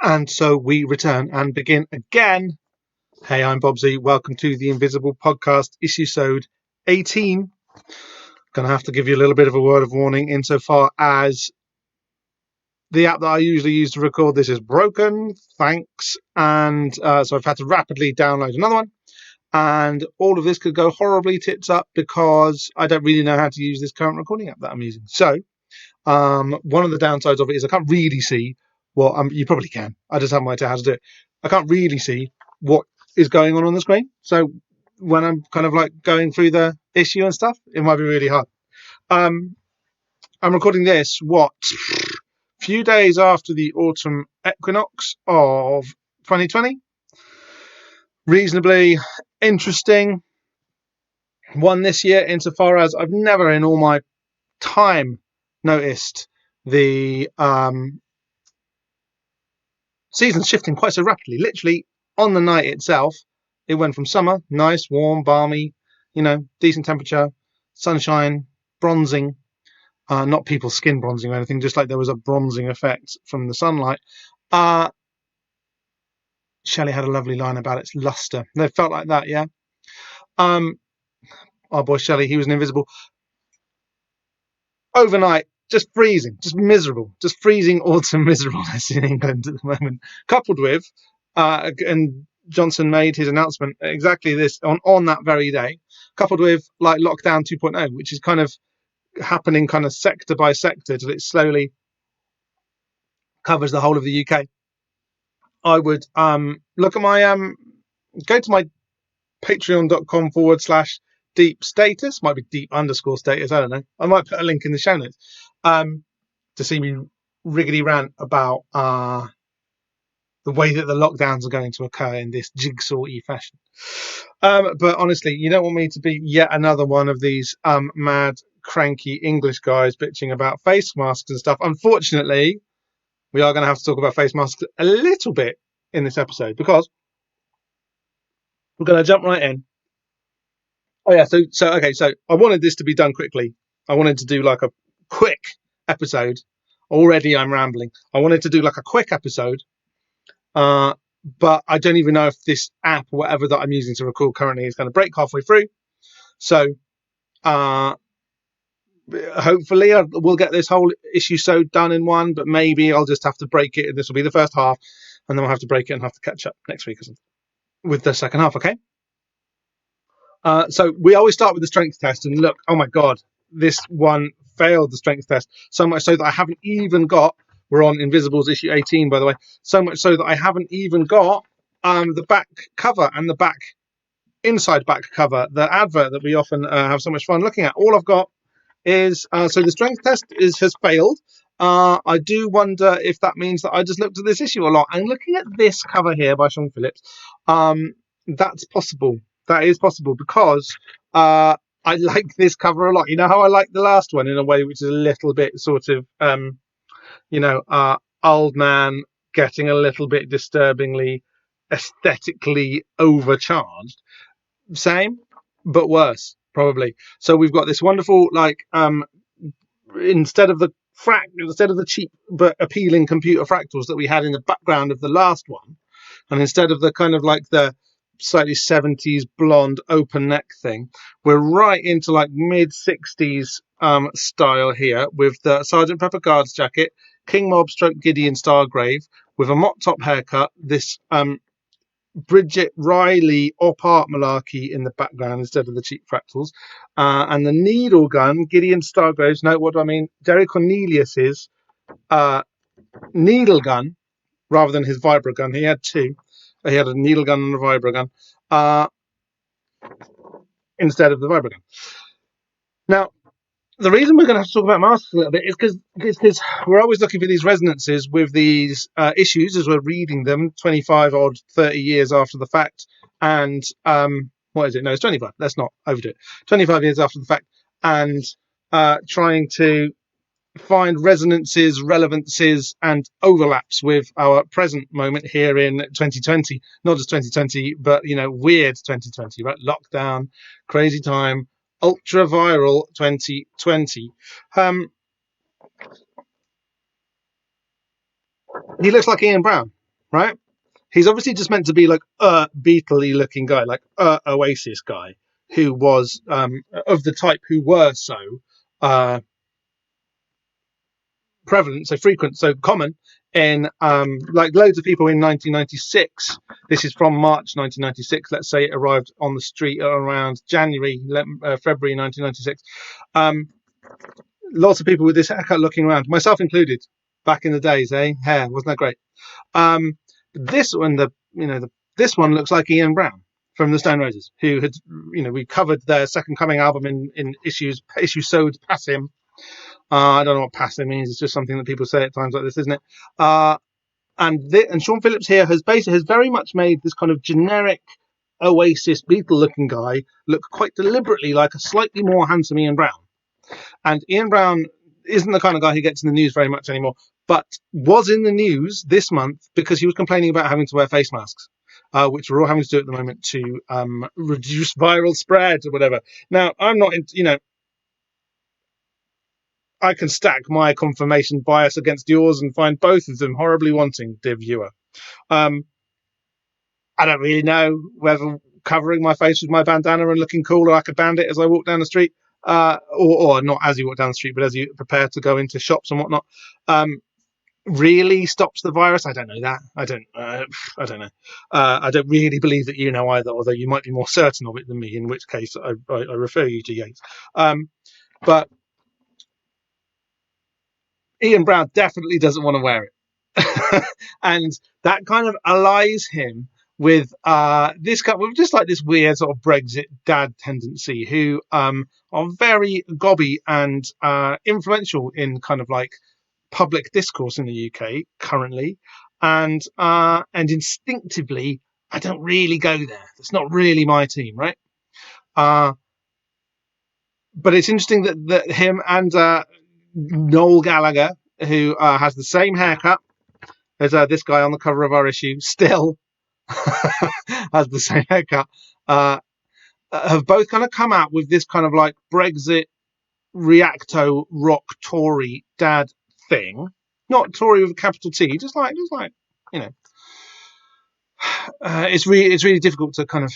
And so we return and begin again. Hey, I'm Bobsy. Welcome to the Invisible Podcast, issue-sode 18. Gonna have to give you a little bit of a word of warning insofar as the app that I usually use to record this is broken. Thanks. And so I've had to rapidly download another one. And all of this could go horribly tits up because I don't really know how to use this current recording app that I'm using. So one of the downsides of it is I can't really see what you probably can. I just have no idea how to do it. I can't really see what is going on the screen. So when I'm kind of like going through the issue and stuff, it might be really hard. I'm recording this, few days after the autumn equinox of 2020. Reasonably interesting one this year, insofar as I've never in all my time noticed the seasons shifting quite so rapidly. Literally on the night itself, it went from summer, nice, warm, balmy, decent temperature, sunshine, bronzing, not people's skin bronzing or anything, just like there was a bronzing effect from the sunlight. Shelley had a lovely line about its luster. It felt like that, yeah. Our boy Shelley, he was an invisible. Overnight, just freezing, just miserable, just freezing autumn miserableness in England at the moment, coupled with, and Johnson made his announcement exactly this on that very day, coupled with like lockdown 2.0, which is kind of happening kind of sector by sector till it slowly covers the whole of the UK. I would look at my go to my patreon.com/deep status, might be deep_status, I don't know. I might put a link in the show notes to see me riggedy rant about the way that the lockdowns are going to occur in this jigsaw-y fashion. But honestly, you don't want me to be yet another one of these mad, cranky English guys bitching about face masks and stuff. Unfortunately, we are going to have to talk about face masks a little bit in this episode because we're going to jump right in. Oh yeah, so I wanted this to be done quickly. I wanted to do like a quick episode. Already I'm rambling. I wanted to do like a quick episode, but I don't even know if this app or whatever that I'm using to record currently is going to break halfway through. So hopefully we'll get this whole issue so done in one, but maybe I'll just have to break it. This will be the first half, and then we'll have to break it and have to catch up next week or something with the second half, okay? So we always start with the strength test, and look, oh my god, this one failed the strength test, so much so that I haven't even got, we're on Invisibles issue 18 by the way, so much so that I haven't even got the back cover and the inside back cover, the advert that we often have so much fun looking at. All I've got is, so the strength test has failed. I do wonder if that means that I just looked at this issue a lot, and looking at this cover here by Sean Phillips, that's possible. That is possible because I like this cover a lot. You know how I like the last one in a way which is a little bit sort of, old man getting a little bit disturbingly aesthetically overcharged. Same, but worse, probably. So we've got this wonderful, like, instead of the cheap but appealing computer fractals that we had in the background of the last one, and instead of the kind of like the slightly 70s blonde open neck thing, we're right into like mid 60s style here with the Sergeant Pepper Guards jacket, King Mob stroke Gideon Stargrave with a mop top haircut, this Bridget Riley op art malarkey in the background instead of the cheap fractals, and the needle gun, Gideon Stargrave's, no, what do I mean, Jerry Cornelius's needle gun rather than his vibra gun. He had two. He had a needle gun and a vibra gun instead of the vibra gun. Now, the reason we're going to have to talk about masks a little bit is because we're always looking for these resonances with these issues as we're reading them 25 odd 30 years after the fact. And what is it? No, it's 25. Let's not overdo it. 25 years after the fact, and trying to find resonances, relevances, and overlaps with our present moment here in 2020. Not just 2020, but weird 2020, right? Lockdown, crazy time, ultra viral 2020. He looks like Ian Brown. right? He's obviously just meant to be like a Beatle-y looking guy, like a Oasis guy who was of the type who were so prevalent, so frequent, so common in like loads of people in 1996. This is from March 1996. Let's say it arrived on the street around February 1996. Lots of people with this haircut looking around, myself included, back in the days, hair wasn't that great. This one, this one looks like Ian Brown from the Stone Roses, who had, we covered their Second Coming album in issue sewed Passim. I don't know what Passim means. It's just something that people say at times like this, isn't it? And Sean Phillips here has very much made this kind of generic Oasis Beatle-looking guy look quite deliberately like a slightly more handsome Ian Brown. And Ian Brown isn't the kind of guy who gets in the news very much anymore, but was in the news this month because he was complaining about having to wear face masks, which we're all having to do at the moment to reduce viral spread or whatever. Now, I'm not, I can stack my confirmation bias against yours and find both of them horribly wanting, dear viewer. I don't really know whether covering my face with my bandana and looking cool like a bandit as I walk down the street, or not as you walk down the street, but as you prepare to go into shops and whatnot, really stops the virus. I don't know that. I don't know. I don't really believe that you know either, although you might be more certain of it than me, in which case I refer you to Yates. But Ian Brown definitely doesn't want to wear it. And that kind of allies him with just like this weird sort of Brexit dad tendency, who are very gobby and influential in kind of like public discourse in the UK currently, and instinctively I don't really go there. It's not really my team, right? But it's interesting that him and Noel Gallagher, who has the same haircut as this guy on the cover of our issue, still has the same haircut, have both kind of come out with this kind of like Brexit reacto rock Tory dad thing. Not Tory with a capital T, just like it's really difficult to kind of,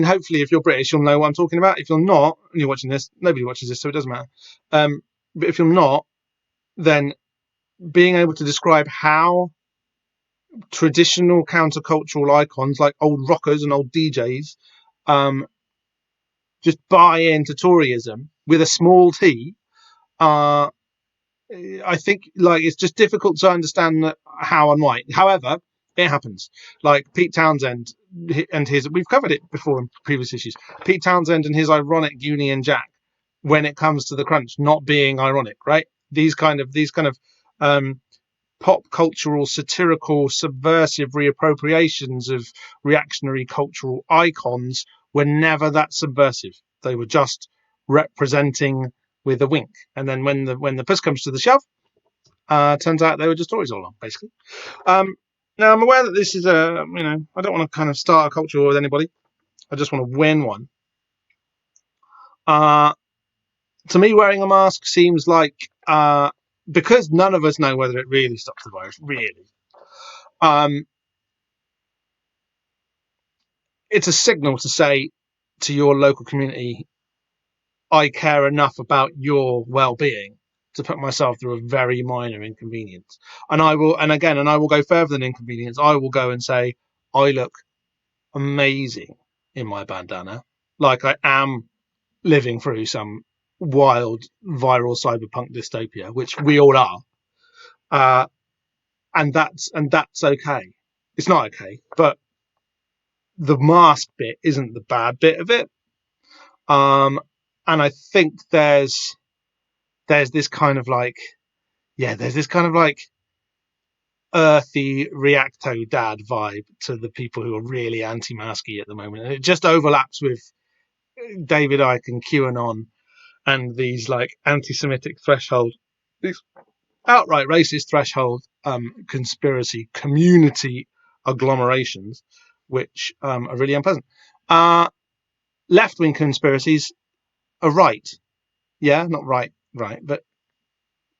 hopefully if you're British you'll know what I'm talking about. If you're not and you're watching this, nobody watches this, so it doesn't matter. But if you're not, then being able to describe how traditional countercultural icons like old rockers and old DJs just buy into Toryism with a small t, I think like it's just difficult to understand how and why. However, it happens. Like Pete Townsend and we've covered it before in previous issues. Pete Townsend and his ironic Union Jack, when it comes to the crunch, not being ironic, right? These kind of pop cultural, satirical, subversive reappropriations of reactionary cultural icons were never that subversive. They were just representing with a wink. And then when the push comes to the shove, turns out they were just Tories all along, basically. Now, I'm aware that this is I don't want to kind of start a culture war with anybody. I just want to win one. To me, wearing a mask seems like, because none of us know whether it really stops the virus, really. It's a signal to say to your local community, I care enough about your well-being to put myself through a very minor inconvenience. And I will go further than inconvenience. I will go and say, I look amazing in my bandana, like I am living through some wild viral cyberpunk dystopia, which we all are. And that's okay. It's not okay, but the mask bit isn't the bad bit of it. And I think there's this kind of like, there's this kind of like earthy reacto dad vibe to the people who are really anti-masky at the moment, and it just overlaps with David Icke and QAnon and these like anti-Semitic threshold, these outright racist threshold conspiracy community agglomerations, which are really unpleasant. Left-wing conspiracies are right, not right, but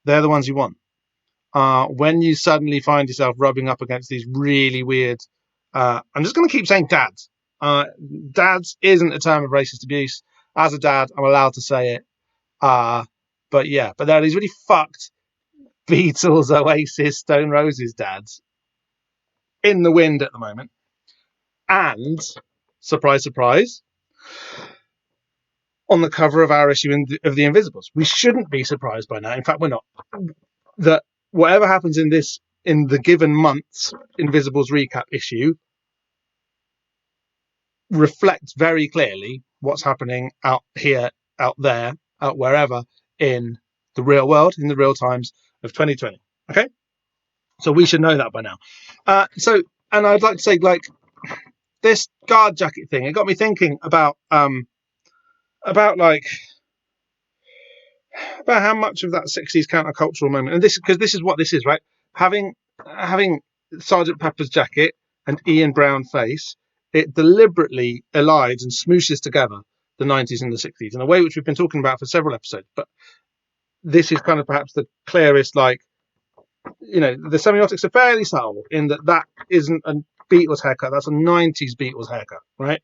they're the ones you want. when you suddenly find yourself rubbing up against these really weird, I'm just going to keep saying dads. Dads isn't a term of racist abuse. As a dad, I'm allowed to say it. But there are these really fucked Beatles, Oasis, Stone Roses dads in the wind at the moment. And, surprise, surprise, on the cover of our issue of the Invisibles. We shouldn't be surprised by now. In fact, we're not. That whatever happens in the given month's Invisibles recap issue reflects very clearly what's happening out here, out there, out wherever in the real world, in the real times of 2020. Okay? So we should know that by now. And I'd like to say, like, this guard jacket thing, it got me thinking about how much of that 60s countercultural moment, and because this is what this is, right? Having Sergeant Pepper's jacket and Ian Brown face, it deliberately elides and smooshes together the 90s and the 60s in a way which we've been talking about for several episodes. But this is kind of perhaps the clearest, like, the semiotics are fairly subtle in that isn't a Beatles haircut, that's a 90s Beatles haircut, right?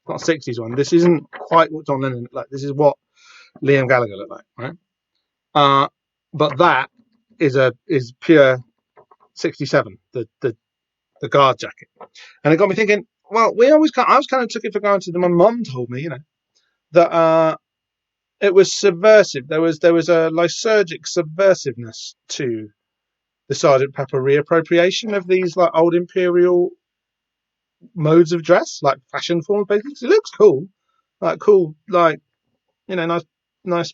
Not a 60s one. This isn't quite what John Lennon looked like. This is what Liam Gallagher looked like, right? But that is pure 67, the guard jacket. And it got me thinking, well, I was kind of took it for granted that my mum told me, that it was subversive. There was a lysergic subversiveness to the Sergeant Pepper reappropriation of these like old imperial modes of dress, like fashion forms, basically. It looks cool, like nice,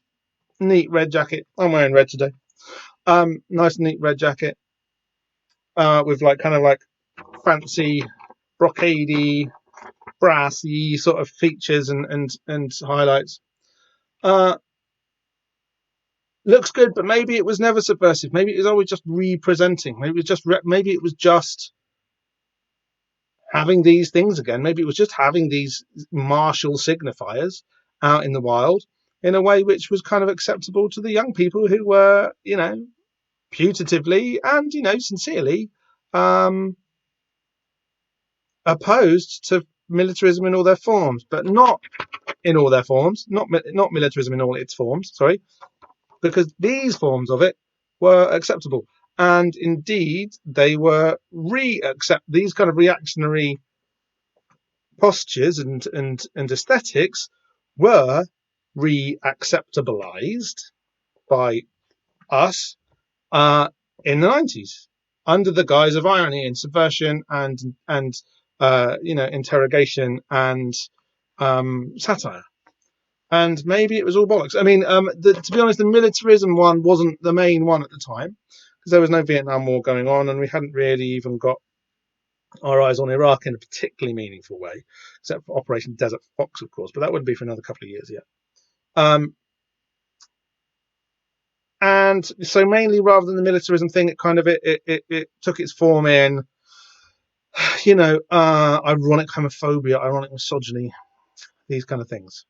neat red jacket. I'm wearing red today. Nice, neat red jacket with like kind of like fancy brocadey, brassy sort of features and highlights. Looks good, but maybe it was never subversive. Maybe it was always just representing. Maybe it was just having these things again. Maybe it was just having these martial signifiers out in the wild in a way which was kind of acceptable to the young people who were, putatively and sincerely opposed to militarism in all their forms, but not in all their forms, not militarism in all its forms, sorry, because these forms of it were acceptable. And indeed, they were these kind of reactionary postures and aesthetics were re-acceptabilized by us in the 90s under the guise of irony and subversion and interrogation and satire. And maybe it was all bollocks. I mean, to be honest, the militarism one wasn't the main one at the time because there was no Vietnam War going on and we hadn't really even got our eyes on Iraq in a particularly meaningful way, except for Operation Desert Fox, of course, but that wouldn't be for another couple of years yet. And so mainly rather than the militarism thing, it kind of it took its form in, ironic homophobia, ironic misogyny, these kind of things.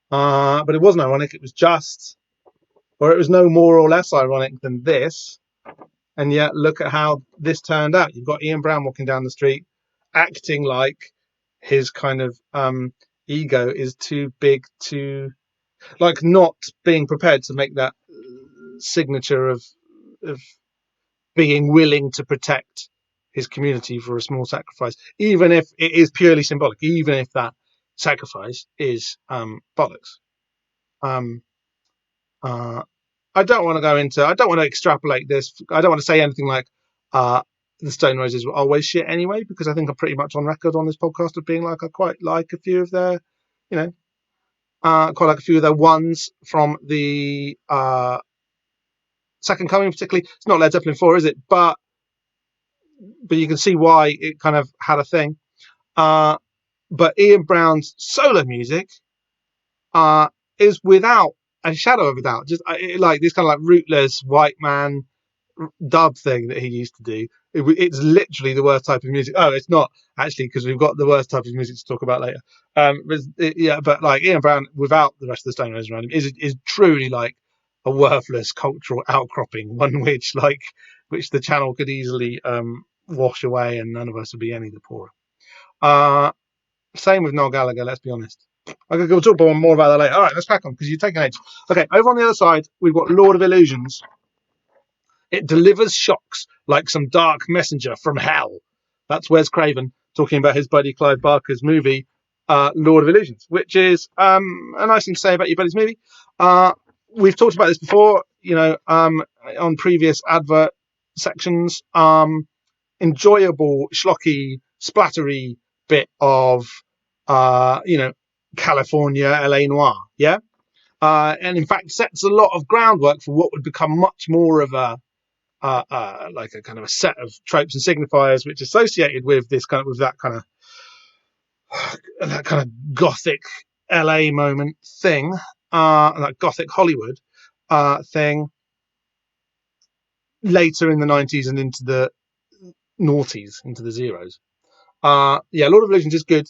But it wasn't ironic, it was just, or it was no more or less ironic than this. And yet look at how this turned out. You've got Ian Brown walking down the street acting like his kind of ego is too big to, like, not being prepared to make that signature of being willing to protect his community for a small sacrifice, even if it is purely symbolic, even if that sacrifice is bollocks. I don't want to extrapolate this. I don't want to say anything like the Stone Roses were always shit anyway, because I think I'm pretty much on record on this podcast of being like, I quite like a few of their, quite like a few of their ones from the Second Coming, particularly. It's not Led Zeppelin 4, is it? But you can see why it kind of had a thing. But Ian Brown's solo music is without a shadow of a doubt just like this kind of like rootless white man dub thing that he used to do. It's literally the worst type of music. Oh, it's not actually, because we've got the worst type of music to talk about later. But like Ian Brown without the rest of the Stone Roses around him is truly like a worthless cultural outcropping, one which the channel could easily wash away, and none of us would be any the poorer. Same with Noel Gallagher, let's be honest. We'll talk more about that later. All right, let's crack on, because you're taking age. Okay, over on the other side, we've got Lord of Illusions. It delivers shocks like some dark messenger from hell. That's Wes Craven talking about his buddy Clive Barker's movie, Lord of Illusions, which is a nice thing to say about your buddy's movie. We've talked about this before, on previous advert sections. Enjoyable, schlocky, splattery bit of, California LA noir, yeah? And in fact sets a lot of groundwork for what would become much more of a like a kind of a set of tropes and signifiers which associated with that kind of gothic LA moment thing, that gothic Hollywood thing later in the 90s and into the noughties, into the zeros. Lord of Illusions is good.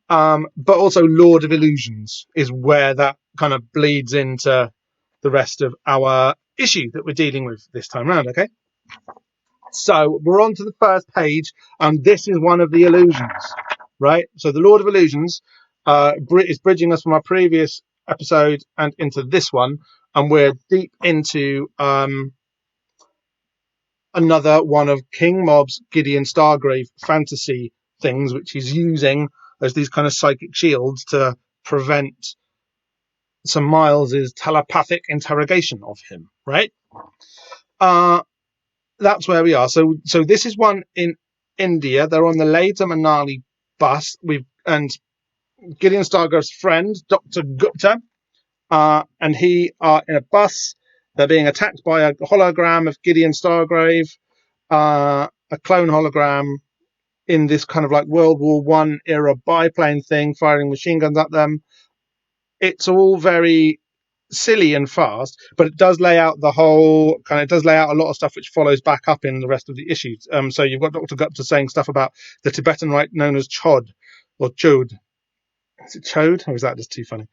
But also Lord of Illusions is where that kind of bleeds into the rest of our issue that we're dealing with this time around, okay? So we're on to the first page, and this is one of the illusions, right? So the Lord of Illusions is bridging us from our previous episode and into this one, and we're deep into another one of King Mob's Gideon Stargrave fantasy things, which he's using as these kind of psychic shields to prevent Sir Miles's telepathic interrogation of him, right? That's where we are. So this is one in India. They're on the Leh to Manali bus. And Gideon Stargrave's friend, Dr. Gupta, and he are in a bus. They're being attacked by a hologram of Gideon Stargrave, a clone hologram in this kind of like World War One era biplane thing, firing machine guns at them. It's all very silly and fast, but it does lay out a lot of stuff which follows back up in the rest of the issues. So you've got Dr. Gupta saying stuff about the Tibetan rite known as Chod or Chod. Is it Chod, or is that just too funny?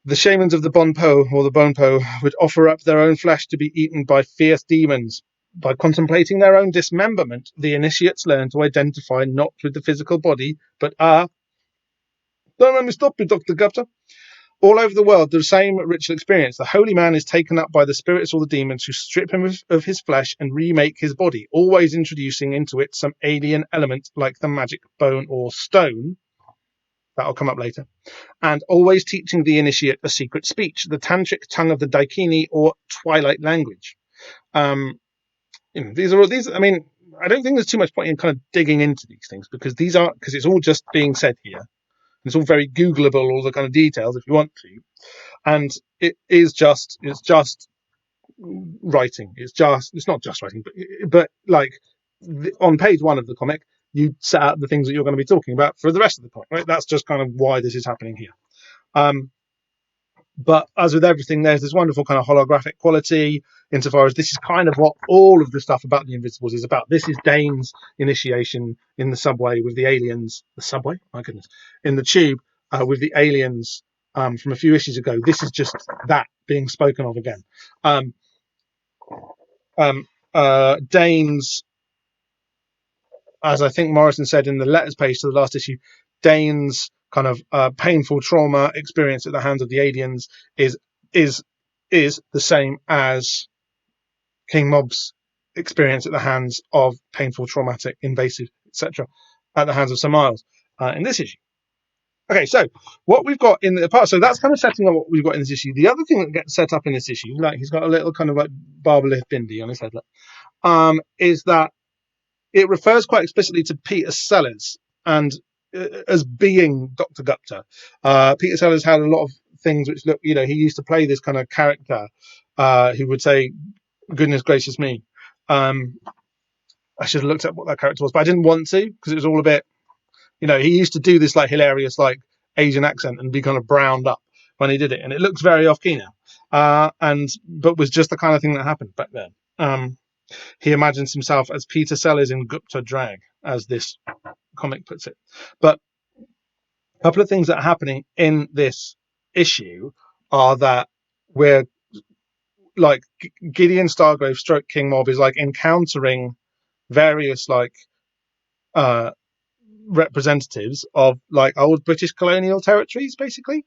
The shamans of the Bonpo or the Bonpo would offer up their own flesh to be eaten by fierce demons. By contemplating their own dismemberment, the initiates learn to identify not with the physical body, but don't let me stop you, Dr. Gupta. All over the world, the same ritual experience. The holy man is taken up by the spirits or the demons who strip him of his flesh and remake his body, always introducing into it some alien element like the magic bone or stone. That'll come up later. And always teaching the initiate a secret speech, the tantric tongue of the Daikini or twilight language. These. I mean, I don't think there's too much point in kind of digging into these things because it's all just being said here. It's all very Googleable, all the kind of details if you want to. And it's just writing. It's not just writing, but like on page one of the comic, you set out the things that you're going to be talking about for the rest of the comic, right? That's just kind of why this is happening here. But as with everything, there's this wonderful kind of holographic quality insofar as this is kind of what all of the stuff about the Invisibles is about. This is Dane's initiation in the subway with the aliens. The subway? My goodness. In the tube with the aliens from a few issues ago. This is just that being spoken of again. Dane's, as I think Morrison said in the letters page to the last issue, Dane's kind of painful trauma experience at the hands of the aliens is the same as King Mob's experience at the hands of painful, traumatic, invasive, etc. at the hands of Sir Miles in this issue. Okay, so what we've got in the part, so that's kind of setting up what we've got in this issue. The other thing that gets set up in this issue, like he's got a little kind of like Barbalith bindi on his head, is that it refers quite explicitly to Peter Sellers and as being Dr. Gupta. Peter Sellers had a lot of things which look, he used to play this kind of character who would say, goodness gracious me. I should have looked at what that character was, but I didn't want to because it was all a bit, he used to do this like hilarious like Asian accent and be kind of browned up when he did it. And it looks very off key now. But was just the kind of thing that happened back then. He imagines himself as Peter Sellers in Gupta drag, as this comic puts it. But a couple of things that are happening in this issue are that we're like Gideon Stargrave stroke King Mob is like encountering various like representatives of like old British colonial territories. Basically,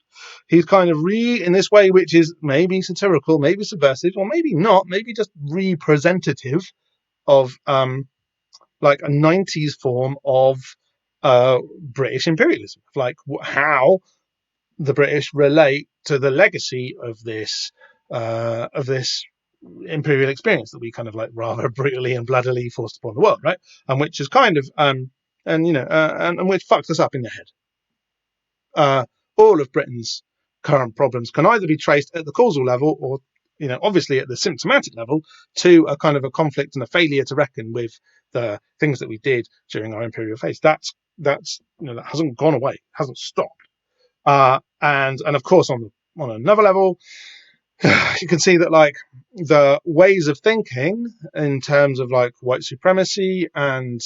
he's kind of in this way, which is maybe satirical, maybe subversive, or maybe not, maybe just representative of like a 90s form of British imperialism, like how the British relate to the legacy of this imperial experience that we kind of like rather brutally and bloodily forced upon the world, right? And which is kind of and which fucks us up in the head. All of Britain's current problems can either be traced at the causal level or, obviously at the symptomatic level, to a kind of a conflict and a failure to reckon with the things that we did during our imperial phase. That hasn't gone away, hasn't stopped. And of course, on another level, you can see that like the ways of thinking in terms of like white supremacy and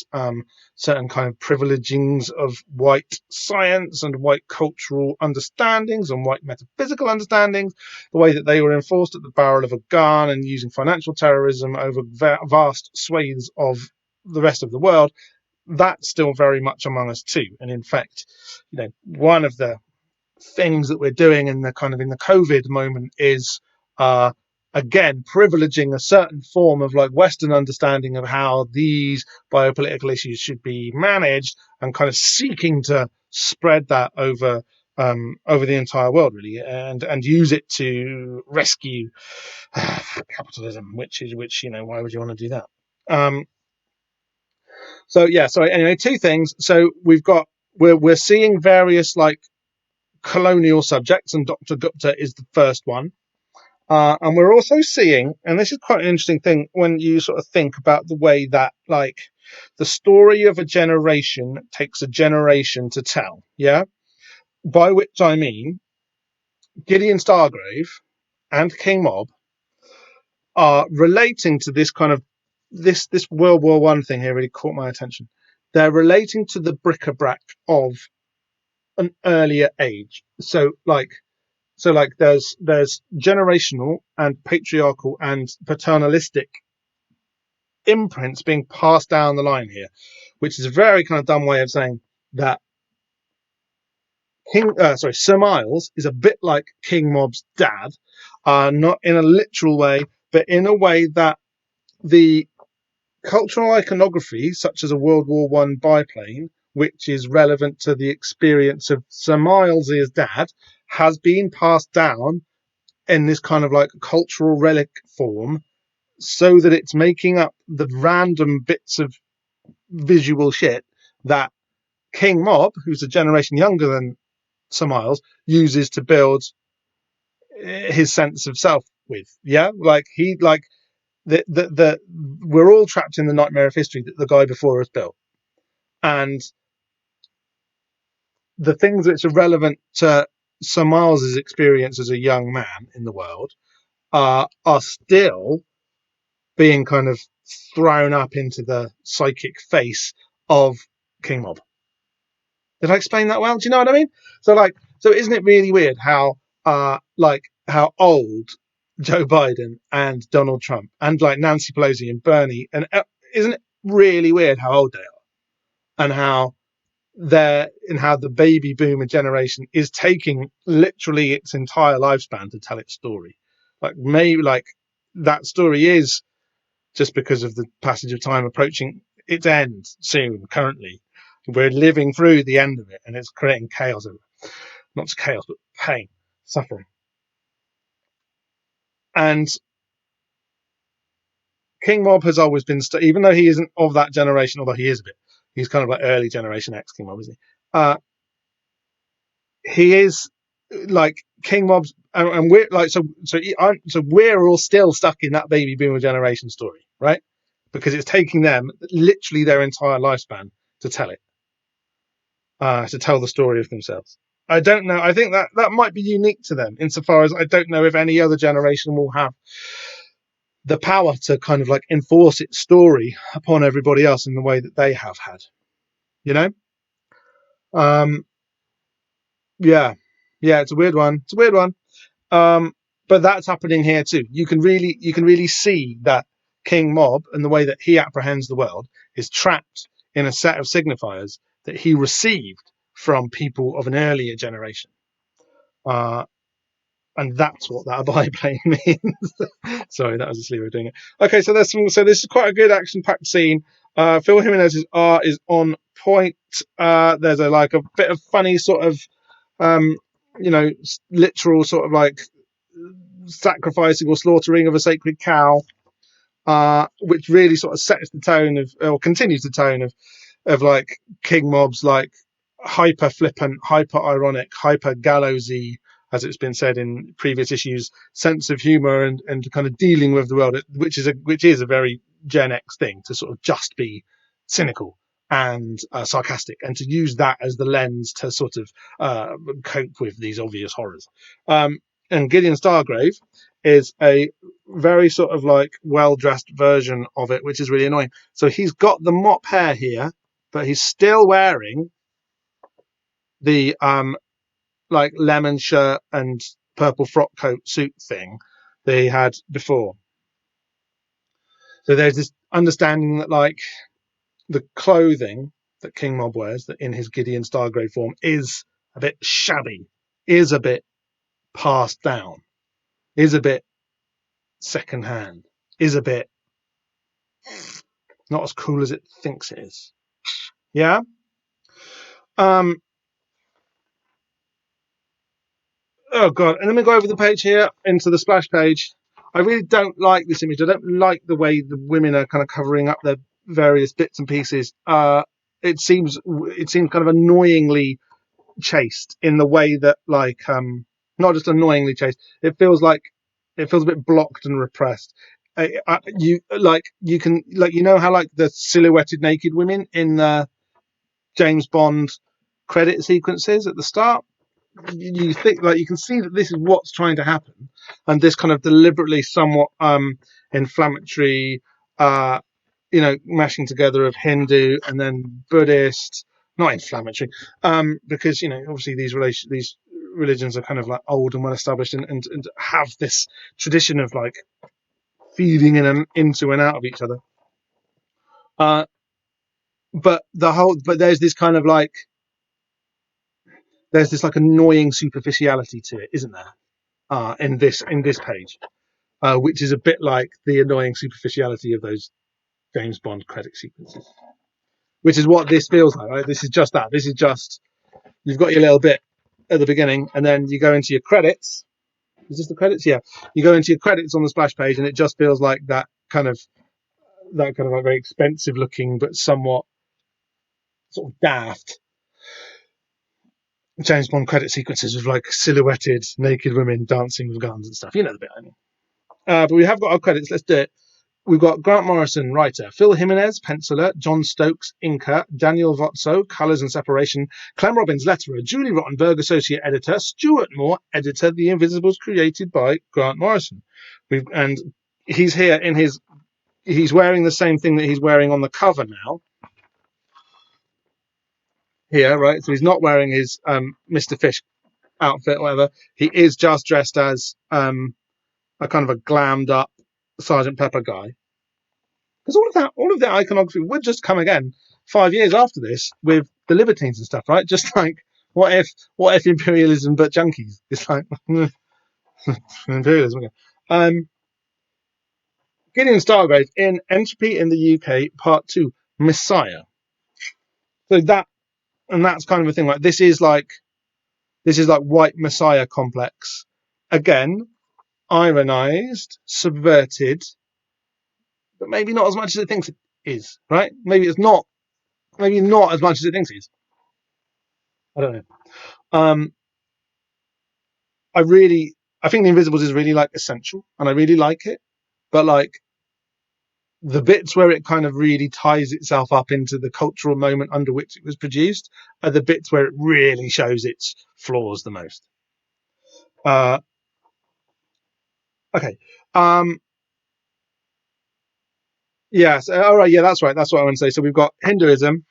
certain kind of privilegings of white science and white cultural understandings and white metaphysical understandings, the way that they were enforced at the barrel of a gun and using financial terrorism over vast swathes of the rest of the world, that's still very much among us too. And in fact, one of the things that we're doing in the COVID moment is again privileging a certain form of like Western understanding of how these biopolitical issues should be managed, and kind of seeking to spread that over the entire world, really, and use it to rescue capitalism, which why would you want to do that? So anyway, two things. So we're seeing various like colonial subjects, and Dr. Gupta is the first one. And we're also seeing, and this is quite an interesting thing when you sort of think about the way that like the story of a generation takes a generation to tell. Yeah. By which I mean Gideon Stargrave and King Mob are relating to this kind of this World War One thing here really caught my attention. They're relating to the bric-a-brac of an earlier age. So there's generational and patriarchal and paternalistic imprints being passed down the line here, which is a very kind of dumb way of saying that Sir Miles is a bit like King Mob's dad, not in a literal way, but in a way that the cultural iconography, such as a World War One biplane, which is relevant to the experience of Sir Miles's dad, has been passed down in this kind of like cultural relic form, so that it's making up the random bits of visual shit that King Mob, who's a generation younger than Sir Miles, uses to build his sense of self with. Yeah, like the we're all trapped in the nightmare of history that the guy before us built, and the things which are relevant to Sir Miles's experience as a young man in the world are still being kind of thrown up into the psychic face of King Mob. Did I explain that well? Do you know what I mean? So isn't it really weird how how old Joe Biden and Donald Trump and like Nancy Pelosi and Bernie, and isn't it really weird how old they are, and how the baby boomer generation is taking literally its entire lifespan to tell its story. Like maybe like that story is just because of the passage of time approaching its end soon. Currently, we're living through the end of it, and it's creating chaos. Not just chaos, but pain, suffering. And King Mob has always been, even though he isn't of that generation, although he is a bit, he's kind of like early generation X King Mob, isn't he? He is like King Mob's, and we're like so we're all still stuck in that baby boomer generation story, right? Because it's taking them literally their entire lifespan to tell it, to tell the story of themselves. I don't know. I think that might be unique to them, insofar as I don't know if any other generation will have the power to kind of like enforce its story upon everybody else in the way that they have had. You know? Yeah. Yeah, it's a weird one. It's a weird one. but that's happening here too. You can really see that King Mob and the way that he apprehends the world is trapped in a set of signifiers that he received from people of an earlier generation. And that's what that biplane means. Sorry, that was a silly way of doing it. Okay, so this is quite a good action-packed scene. Phil Jimenez's art is on point. There's a bit of funny sort of, literal sort of like sacrificing or slaughtering of a sacred cow, which really sort of sets the tone of, or continues the tone of like King Mob's like hyper flippant, hyper ironic, hyper gallowsy, as it's been said in previous issues, sense of humor and kind of dealing with the world, which is a very Gen X thing, to sort of just be cynical and sarcastic, and to use that as the lens to sort of cope with these obvious horrors. And Gideon Stargrave is a very sort of like well-dressed version of it, which is really annoying. So he's got the mop hair here, but he's still wearing the like lemon shirt and purple frock coat suit thing that he had before. So there's this understanding that like the clothing that King Mob wears, that in his Gideon Stargrave form, is a bit shabby, is a bit passed down, is a bit secondhand, is a bit not as cool as it thinks it is. Yeah. Oh god, and then we go over the page here into the splash page. I really don't like this image. I don't like the way the women are kind of covering up their various bits and pieces. It seems kind of annoyingly chaste in the way that like not just annoyingly chaste. It feels a bit blocked and repressed. You can how like the silhouetted naked women in the James Bond credit sequences at the start. You think like you can see that this is what's trying to happen, and this kind of deliberately somewhat inflammatory mashing together of Hindu and then Buddhist, not inflammatory, because obviously these religions are kind of like old and well established, and have this tradition of like feeding into and out of each other, but there's this kind of like there's this like annoying superficiality to it, isn't there? In this page, which is a bit like the annoying superficiality of those James Bond credit sequences, which is what this feels like, right? This is just that. This is just, you've got your little bit at the beginning, and then you go into your credits. Is this the credits? Yeah. You go into your credits on the splash page, and it just feels like that kind of like very expensive looking, but somewhat sort of daft James Bond credit sequences with like silhouetted naked women dancing with guns and stuff. You know the bit I mean. But we have got our credits. Let's do it. We've got Grant Morrison, writer, Phil Jimenez, penciler, John Stokes, inker, Daniel Votso, colours and separation, Clem Robbins, letterer, Julie Rottenberg, associate editor, Stuart Moore, editor. The Invisibles created by Grant Morrison. And he's here he's wearing the same thing that he's wearing on the cover now. Here, right? So he's not wearing his Mr. Fish outfit or whatever. He is just dressed as a kind of a glammed up Sergeant Pepper guy. Because all of that iconography would just come again 5 years after this with the libertines and stuff, right? Just like what if imperialism but junkies? It's like imperialism again. Gideon Stargrave in Entropy in the UK, Part 2, Messiah. So that's kind of a thing. Like this is like white Messiah complex again, ironized, subverted, but maybe not as much as it thinks it is. Right? Maybe not as much as it thinks it is. I don't know. I think the Invisibles is really like essential, and I really like it. But like the bits where it kind of really ties itself up into the cultural moment under which it was produced are the bits where it really shows its flaws the most. Okay. Yes. All right. Yeah, that's right. That's what I want to say. So we've got Hinduism,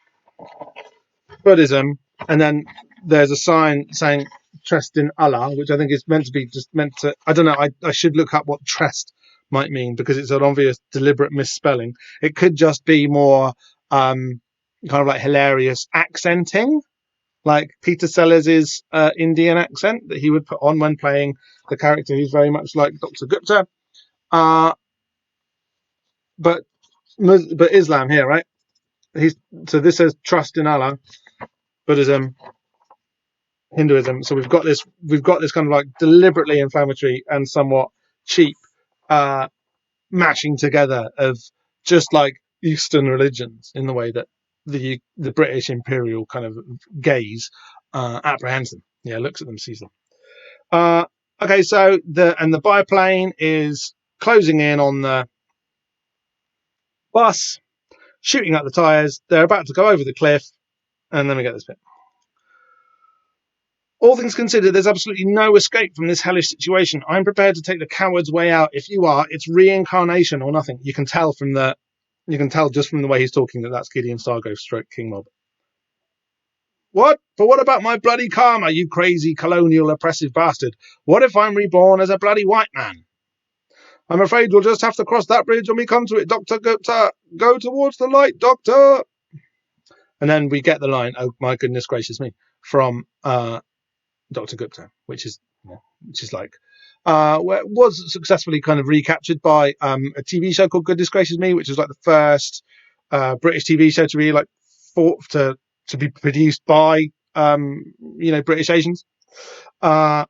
Buddhism, and then there's a sign saying "Trust in Allah," which I think is meant to. I don't know. I should look up what "trust" might mean because it's an obvious, deliberate misspelling. It could just be more kind of like hilarious accenting, like Peter Sellers' Indian accent that he would put on when playing the character who's very much like Dr. Gupta. But Islam here, right? So this says "Trust in Allah," Buddhism, Hinduism. So we've got this kind of like deliberately inflammatory and somewhat cheap mashing together of just like Eastern religions in the way that the British imperial kind of gaze apprehends them. Yeah, looks at them, sees them. Okay, so the biplane is closing in on the bus, shooting out the tires. They're about to go over the cliff, and then we get this bit. All things considered, there's absolutely no escape from this hellish situation. I'm prepared to take the coward's way out. If you are, it's reincarnation or nothing. You can tell just from the way he's talking that that's Gideon Stargrove stroke King Mob. What? But what about my bloody karma, you crazy colonial oppressive bastard? What if I'm reborn as a bloody white man? I'm afraid we'll just have to cross that bridge when we come to it, Dr. Gupta. Go towards the light, Doctor. And then we get the line, oh my goodness gracious me, from Dr. Gupta, which is like was successfully kind of recaptured by a TV show called Goodness Gracious Me, which was like the first British TV show to really like fought to be produced by British Asians, but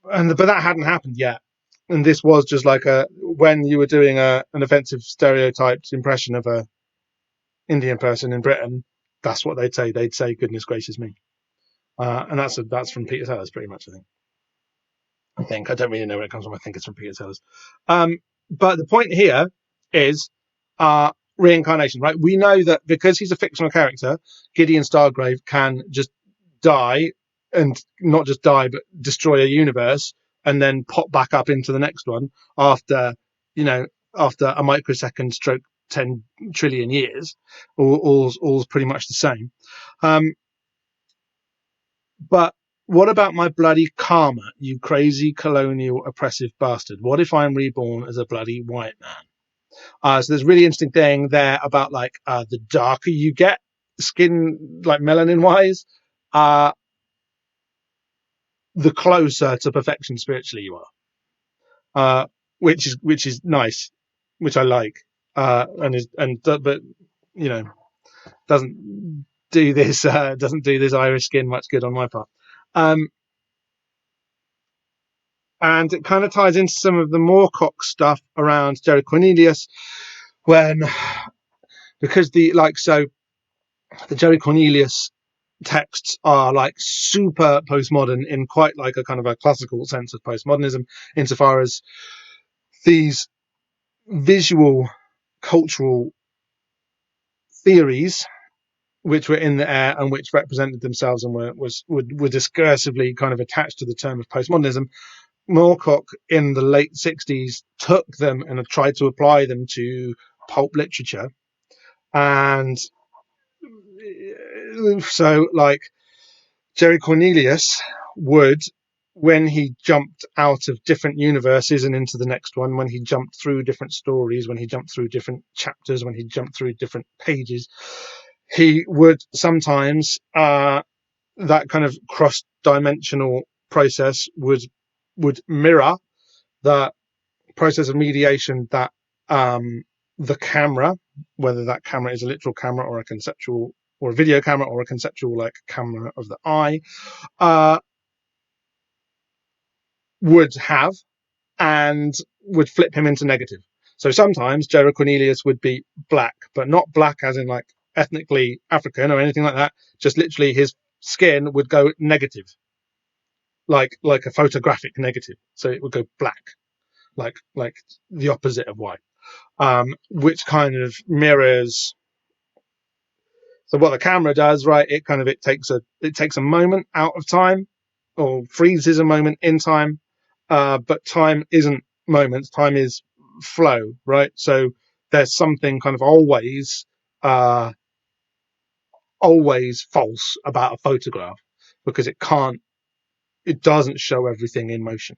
that hadn't happened yet, and this was just like when you were doing an offensive stereotyped impression of a Indian person in Britain, that's what they'd say. They'd say "Goodness Gracious Me," and that's from Peter Sellers pretty much, I think. I don't really know where it comes from. I think it's from Peter Sellers. But the point here is reincarnation, right? We know that because he's a fictional character, Gideon Stargrave can just die, and not just die, but destroy a universe and then pop back up into the next one after a microsecond stroke 10 trillion years. All's pretty much the same. But what about my bloody karma, you crazy colonial oppressive bastard? What if I'm reborn as a bloody white man? So there's a really interesting thing there about like the darker you get, skin like melanin wise, the closer to perfection spiritually you are, which is nice, which I like, but doesn't do this Irish skin much good on my part. And it kind of ties into some of the Moorcock stuff around Jerry Cornelius, because the Jerry Cornelius texts are like super postmodern in quite like a kind of a classical sense of postmodernism, insofar as these visual cultural theories which were in the air and which represented themselves and were discursively kind of attached to the term of postmodernism. Moorcock in the late 60s took them and tried to apply them to pulp literature. And so like Jerry Cornelius would, when he jumped out of different universes and into the next one, when he jumped through different stories, when he jumped through different chapters, when he jumped through different pages, he would sometimes that kind of cross-dimensional process would mirror the process of mediation that the camera, whether that camera is a literal camera or a conceptual or a video camera or a conceptual like camera of the eye, would have, and would flip him into negative. So sometimes Jerry Cornelius would be black, but not black as in like ethnically African or anything like that. Just literally his skin would go negative, like a photographic negative. So it would go black, like the opposite of white, which kind of mirrors. So what the camera does, right? It takes a moment out of time, or freezes a moment in time, but time isn't moments. Time is flow, right? So there's something kind of always always false about a photograph because it doesn't show everything in motion,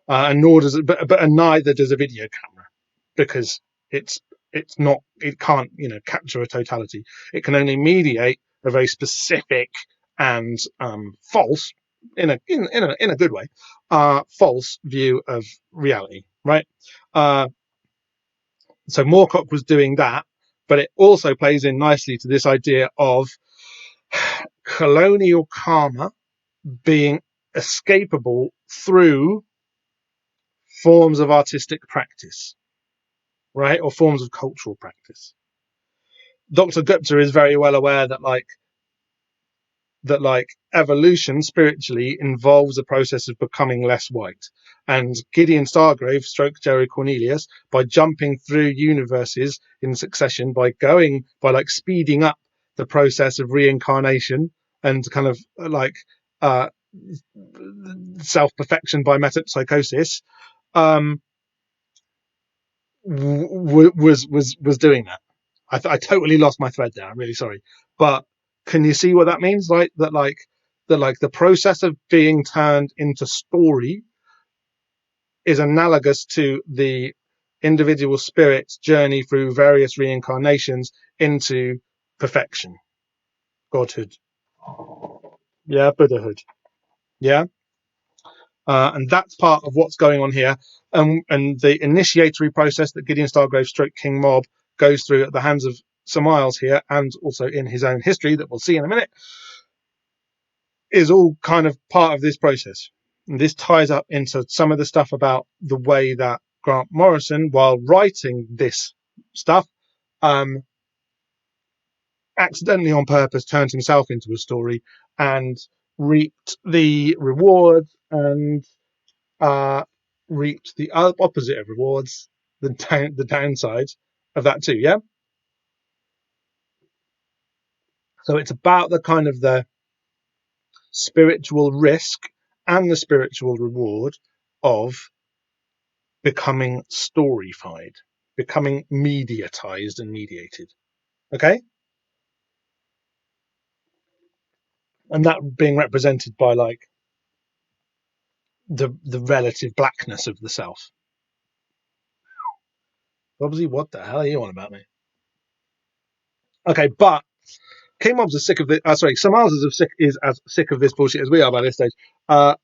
and nor does it, and neither does a video camera, because it's it can't capture a totality. It can only mediate a very specific and false, in a good way, false view of reality, right? So Moorcock was doing that, but it also plays in nicely to this idea of colonial karma being escapable through forms of artistic practice, right? Or forms of cultural practice. Dr. Gupta is very well aware that evolution spiritually involves a process of becoming less white. And Gideon Stargrave stroke Jerry Cornelius, by jumping through universes in succession, by speeding up the process of reincarnation and kind of self-perfection by metempsychosis, was doing that. I totally lost my thread there. I'm really sorry, but can you see what that means? The process of being turned into story is analogous to the individual spirit's journey through various reincarnations into perfection, godhood, Buddhahood, and that's part of what's going on here. And the initiatory process that Gideon Stargrave stroke King Mob goes through at the hands of Sir Miles here, and also in his own history that we'll see in a minute, is all kind of part of this process. And this ties up into some of the stuff about the way that Grant Morrison, while writing this stuff, accidentally on purpose turned himself into a story and reaped the rewards and reaped the opposite of rewards, the downside of that too. Yeah. So it's about the kind of the spiritual risk and the spiritual reward of becoming storyfied, becoming mediatized and mediated. Okay. And that being represented by the relative blackness of the self. Bobsy, what the hell are you on about, me? Okay, but King Mobs is sick of this. Sir Miles is as sick of this bullshit as we are by this stage. So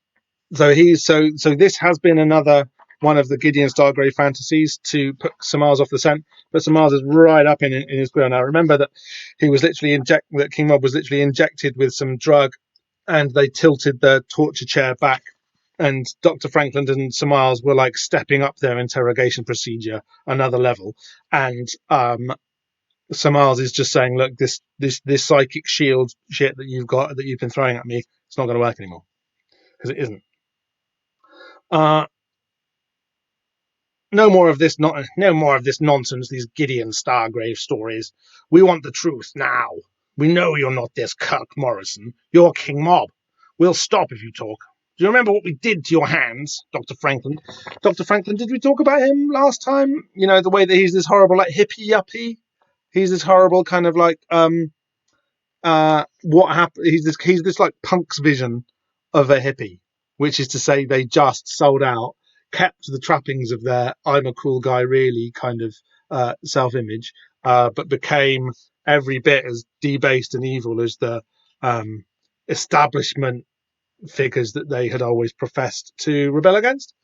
this has been another one of the Gideon Stargrave fantasies to put Sir Miles off the scent, but Sir Miles is right up in his grill now. Remember that that King Mob was literally injected with some drug, and they tilted the torture chair back, and Dr. Franklin and Sir Miles were stepping up their interrogation procedure another level, and Sir Miles is just saying, look, this psychic shield shit that you've been throwing at me, it's not going to work anymore, because it isn't. No more of this nonsense, these Gideon Stargrave stories. We want the truth now. We know you're not this Kirk Morrison. You're King Mob. We'll stop if you talk. Do you remember what we did to your hands, Dr. Franklin? Dr. Franklin, did we talk about him last time? The way that he's this horrible, hippie yuppie. He's this horrible kind of what happened? He's this punk's vision of a hippie, which is to say they just sold out, kept the trappings of their I'm a cool guy really kind of self-image, but became every bit as debased and evil as the establishment figures that they had always professed to rebel against.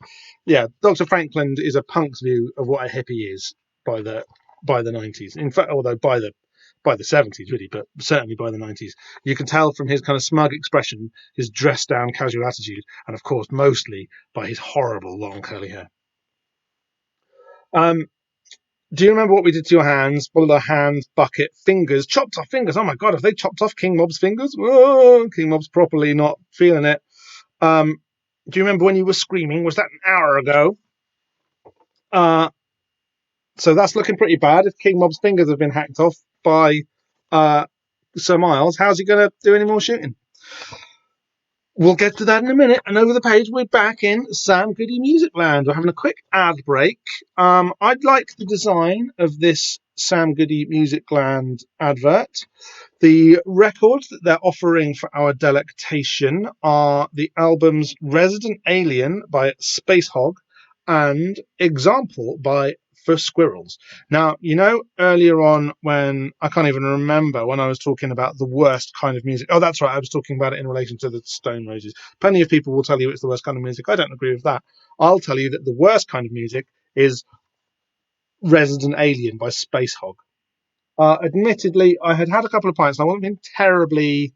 Yeah, Dr. Franklin is a punk's view of what a hippie is by the 90s. In fact, although by the 70s really, but certainly by the 90s. You can tell from his kind of smug expression, his dressed down casual attitude, and of course mostly by his horrible long curly hair. Do you remember what we did to your hands? Well, the hands, bucket, fingers, chopped off fingers. Oh my god, have they chopped off King Mob's fingers? Whoa, King Mob's properly not feeling it. Do you remember when you were screaming? Was that an hour ago? So that's looking pretty bad. If King Mob's fingers have been hacked off by Sir Miles, how's he going to do any more shooting? We'll get to that in a minute. And over the page, we're back in Sam Goody Music Land. We're having a quick ad break. I'd like the design of this Sam Goody Musicland advert. The records that they're offering for our delectation are the albums Resident Alien by SpaceHog and Example by For Squirrels. Now, earlier on when I can't even remember when I was talking about the worst kind of music. Oh, that's right. I was talking about it in relation to the Stone Roses. Plenty of people will tell you it's the worst kind of music. I don't agree with that. I'll tell you that the worst kind of music is Resident Alien by SpaceHog. Admittedly, I had a couple of pints and I wasn't being terribly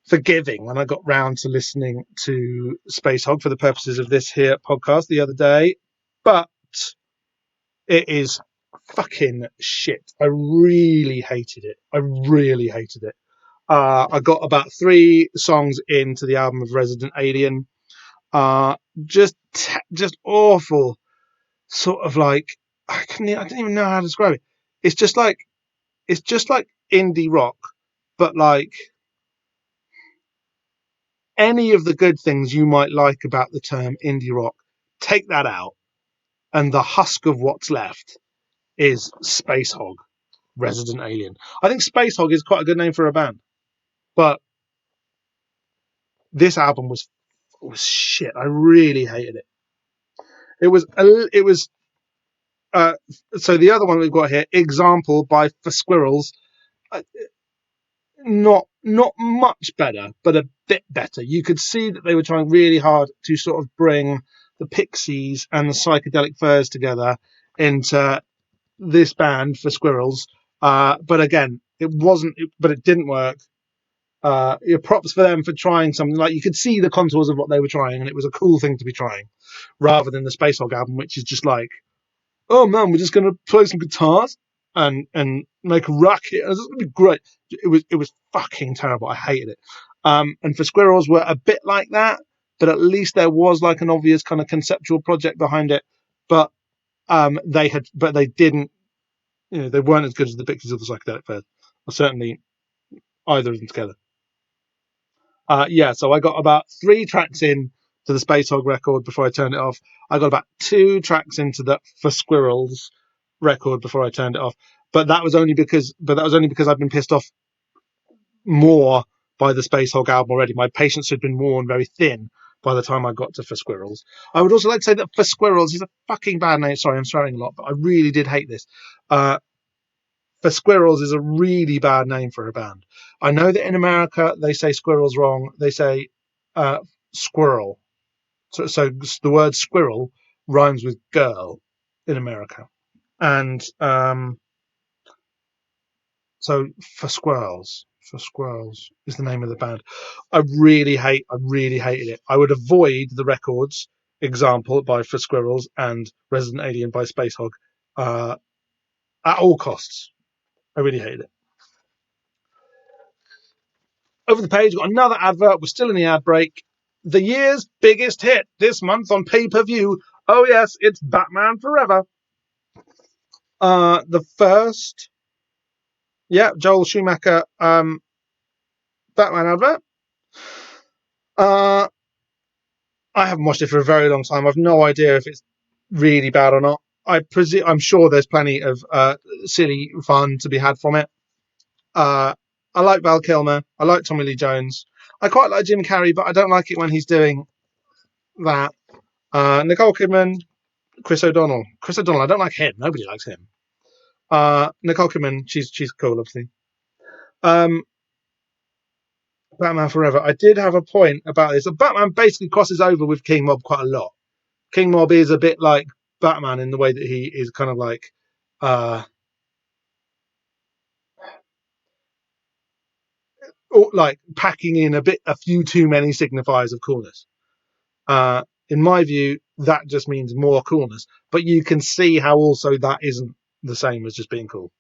forgiving when I got round to listening to SpaceHog for the purposes of this here podcast the other day, but it is fucking shit. I really hated it. I got about 3 songs into the album of Resident Alien. Just awful. Sort of like I don't even know how to describe it. It's just like indie rock, but like any of the good things you might like about the term indie rock, take that out, and the husk of what's left is SpaceHog, Resident Alien. I think SpaceHog is quite a good name for a band, but this album was shit. I really hated it. It was so the other one we've got here, Example by For Squirrels. Not much better, but a bit better. You could see that they were trying really hard to sort of bring the Pixies and the Psychedelic Furs together into this band For Squirrels. But again, it didn't work. Props for them for trying something. Like, you could see the contours of what they were trying, and it was a cool thing to be trying, rather than the SpaceHog album, which is just like, oh man, we're just going to play some guitars and make a racket. It's going to be great. It was fucking terrible. I hated it. And For Squirrels were a bit like that, but at least there was like an obvious kind of conceptual project behind it. But they didn't, they weren't as good as the Pixies or the Psychedelic Furs, or certainly either of them together. So I got about 3 tracks in to the SpaceHog record before I turned it off. I got about 2 tracks into the For Squirrels record before I turned it off. But that was only because I've been pissed off more by the SpaceHog album already. My patience had been worn very thin by the time I got to For Squirrels. I would also like to say that For Squirrels is a fucking bad name. Sorry, I'm swearing a lot, but I really did hate this. For Squirrels is a really bad name for a band. I know that in America they say squirrels wrong. They say squirrel. So the word squirrel rhymes with girl in America. And so For Squirrels is the name of the band. I really hated it. I would avoid the records, Example by For Squirrels and Resident Alien by SpaceHog, at all costs. I really hated it. Over the page, we've got another advert. We're still in the ad break. The year's biggest hit this month on pay-per-view. Oh, yes, it's Batman Forever. The first, Joel Schumacher Batman advert. I haven't watched it for a very long time. I've no idea if it's really bad or not. I'm sure there's plenty of silly fun to be had from it. I like Val Kilmer. I like Tommy Lee Jones. I quite like Jim Carrey, but I don't like it when he's doing that. Nicole Kidman, Chris O'Donnell. I don't like him. Nobody likes him. Nicole Kidman, she's cool, obviously. Batman Forever. I did have a point about this. Batman basically crosses over with King Mob quite a lot. King Mob is a bit like Batman in the way that he is kind of like packing in a few too many signifiers of coolness. In my view, that just means more coolness. But you can see how also that isn't the same as just being cool.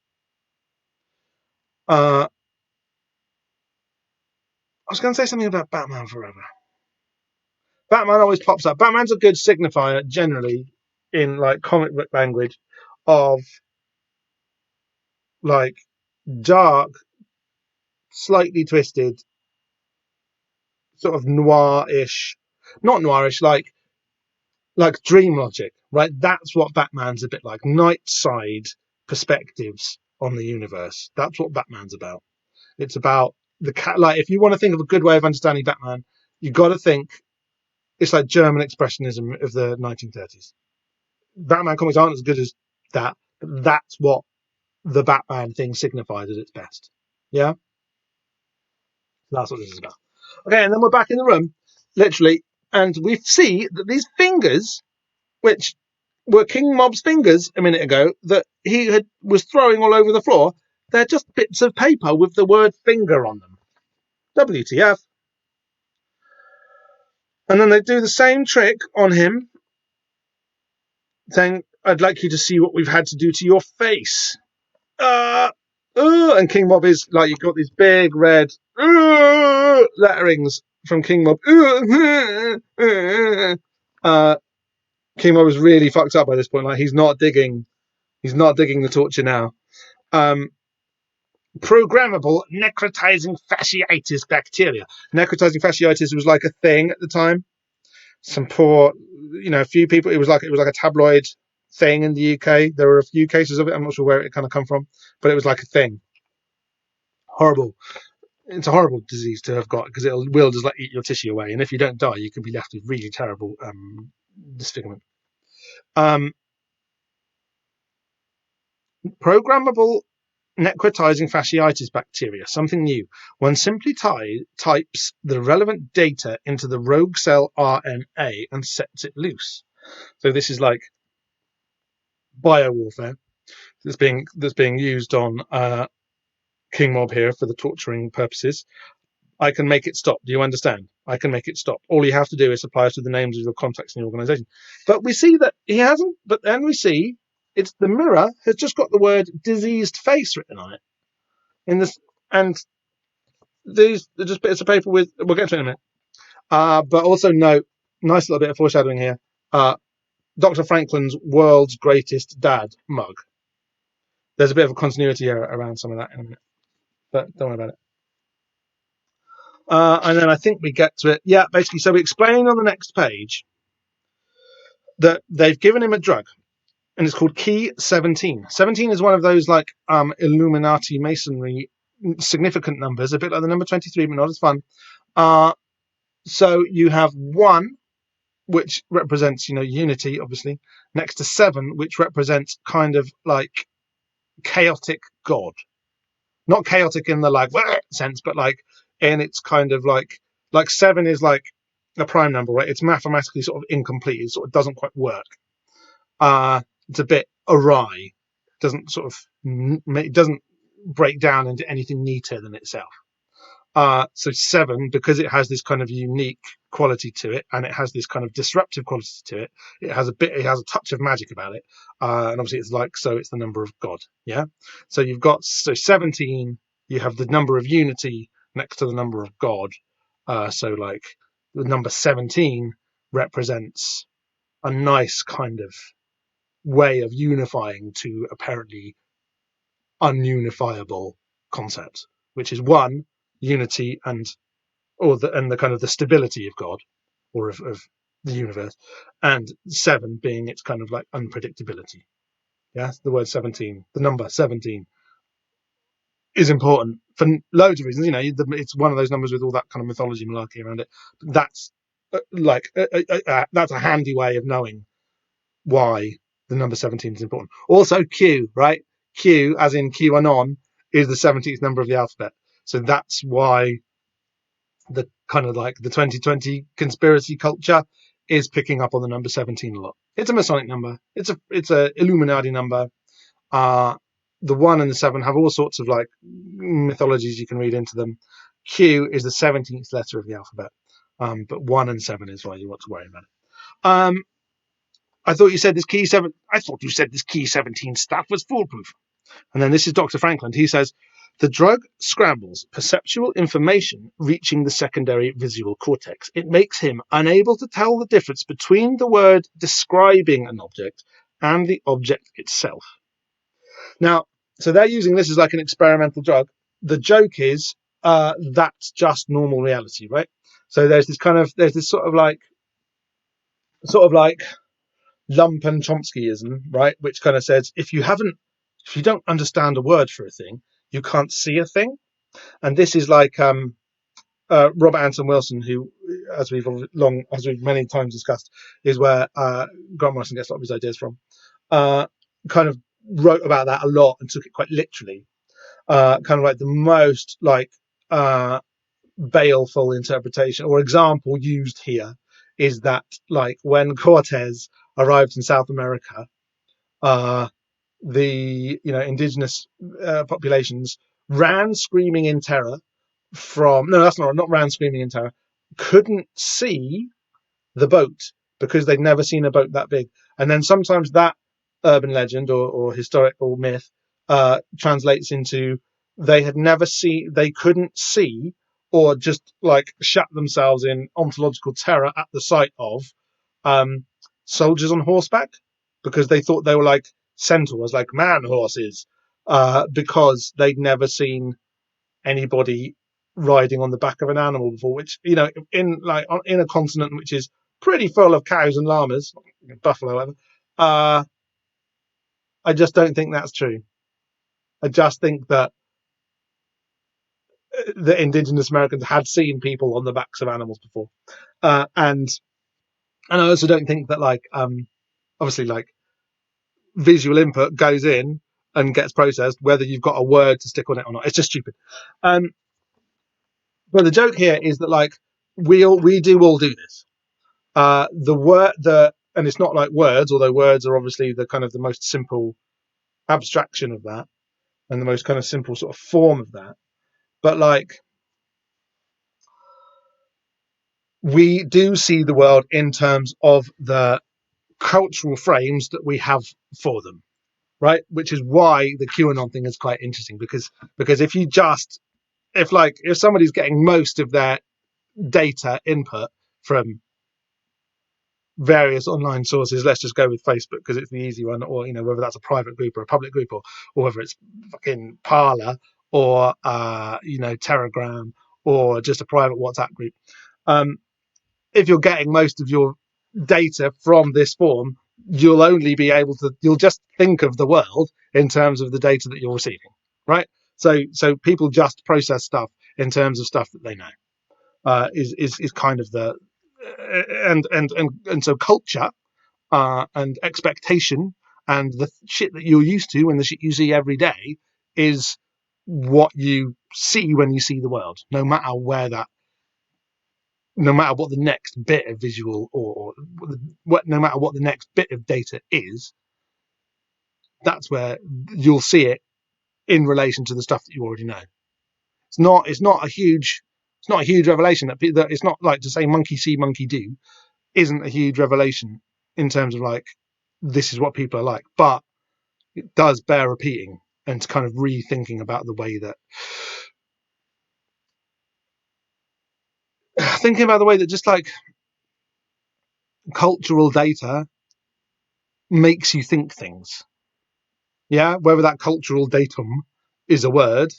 I was going to say something about Batman Forever. Batman always pops up. Batman's a good signifier, generally, in like comic book language, of like dark, slightly twisted, sort of noir-ish, not noirish, like dream logic, right? That's what Batman's a bit like. Night Side perspectives on the universe. That's what Batman's about. It's about like, if you want to think of a good way of understanding Batman, you got to think it's like German expressionism of the 1930s. Batman comics aren't as good as that, but that's what the Batman thing signifies at its best. Yeah, that's what this is about. Okay, and then we're back in the room, literally, and we see that these fingers, which were King Mob's fingers a minute ago, that was throwing all over the floor, they're just bits of paper with the word finger on them. WTF. And then they do the same trick on him, saying, I'd like you to see what we've had to do to your face. And King Mob is like, you've got these big red letterings from King Mob. King Mob is really fucked up by this point. Like, he's not digging the torture now. Programmable necrotizing fasciitis bacteria. Necrotizing fasciitis was like a thing at the time. Some poor, a few people. It was like a tabloid thing in the UK. There were a few cases of it. I'm not sure where it kind of come from, but it was like a thing. Horrible. It's a horrible disease to have got, because it will just like eat your tissue away, and if you don't die, you can be left with really terrible disfigurement. Programmable necrotizing fasciitis bacteria, something new. One simply types the relevant data into the rogue cell RNA and sets it loose. So this is like biowarfare that's being used on King Mob here for the torturing purposes. I can make it stop. Do you understand? I can make it stop. All you have to do is apply to the names of your contacts in the organization. But we see that he hasn't. But then we see it's the mirror has just got the word diseased face written on it. In this, and these are just bits of paper with. We'll get to it in a minute. But also note, nice little bit of foreshadowing here. Dr. Franklin's world's greatest dad mug. There's a bit of a continuity error around some of that in a minute, but don't worry about it. And then I think we get to it. Yeah, basically, so we explain on the next page that they've given him a drug, and it's called Key 17. 17 is one of those like Illuminati masonry significant numbers, a bit like the number 23, but not as fun. So you have 1, which represents, unity, obviously, next to 7, which represents kind of like chaotic God. Not chaotic in the like sense, but like in its kind of like 7 is like a prime number, right? It's mathematically sort of incomplete. It sort of doesn't quite work. It's a bit awry. It doesn't break down into anything neater than itself. So 7, because it has this kind of unique quality to it, and it has this kind of disruptive quality to it. It has a touch of magic about it, and obviously it's the number of God. Yeah. So you've got 17. You have the number of unity next to the number of God. So like the number 17 represents a nice kind of way of unifying to apparently ununifiable concept, which is 1, unity, and the kind of the stability of God, or of the universe, and 7 being its kind of like unpredictability. Yeah, the word 17, the number 17, is important for loads of reasons. It's one of those numbers with all that kind of mythology malarkey around it. That's that's a handy way of knowing why the number 17 is important. Also, Q, right? Q, as in QAnon, is the 17th number of the alphabet. So that's why the kind of like the 2020 conspiracy culture is picking up on the number 17 a lot. It's a Masonic number. It's a Illuminati number. The 1 and the 7 have all sorts of like mythologies you can read into them. Q is the 17th letter of the alphabet, but 1 and 7 is why you want to worry about it. I thought you said this key 17 stuff was foolproof. And then this is Dr. Franklin. He says, the drug scrambles perceptual information reaching the secondary visual cortex. It makes him unable to tell the difference between the word describing an object and the object itself. Now, so they're using this as like an experimental drug. The joke is that's just normal reality, right? So there's this sort of like lumpen Chomskyism, right? Which kind of says, if you haven't if you don't understand a word for a thing, you can't see a thing. And this is like Robert Anton Wilson, who, as we've many times discussed, is where Grant Morrison gets a lot of his ideas from. Kind of wrote about that a lot and took it quite literally. Kind of like the most like baleful interpretation or example used here is that like when Cortez arrived in South America, the indigenous populations ran screaming in terror from no, that's not ran screaming in terror, couldn't see the boat because they'd never seen a boat that big. And then sometimes that urban legend or historical myth translates into they couldn't see or just like shut themselves in ontological terror at the sight of um, soldiers on horseback because they thought they were like centaurs, like man horses, because they'd never seen anybody riding on the back of an animal before, which in a continent which is pretty full of cows and llamas, buffalo, whatever. I just don't think that's true. I just think that the indigenous Americans had seen people on the backs of animals before, and I also don't think that obviously like visual input goes in and gets processed whether you've got a word to stick on it or not. It's just stupid. But the joke here is that like we do all do this. And it's not like words, although words are obviously the kind of the most simple abstraction of that and the most kind of simple sort of form of that. But like we do see the world in terms of the cultural frames that we have for them, right? Which is why the QAnon thing is quite interesting because if somebody's getting most of their data input from various online sources, let's just go with Facebook because it's the easy one, or whether that's a private group or a public group, or whether it's fucking Parler or Telegram or just a private WhatsApp group. If you're getting most of your data from this form, you'll just think of the world in terms of the data that you're receiving, right? So people just process stuff in terms of stuff that they know. Is kind of the and so culture and expectation and the shit that you're used to and the shit you see every day is what you see when you see the world, no matter what the next bit of visual no matter what the next bit of data is. That's where you'll see it in relation to the stuff that you already know. It's not a huge revelation that it's not like to say monkey see monkey do isn't a huge revelation in terms of like this is what people are like, but it does bear repeating and kind of rethinking about the way that thinking about the way that just like cultural data makes you think things. Yeah, whether that cultural datum is a word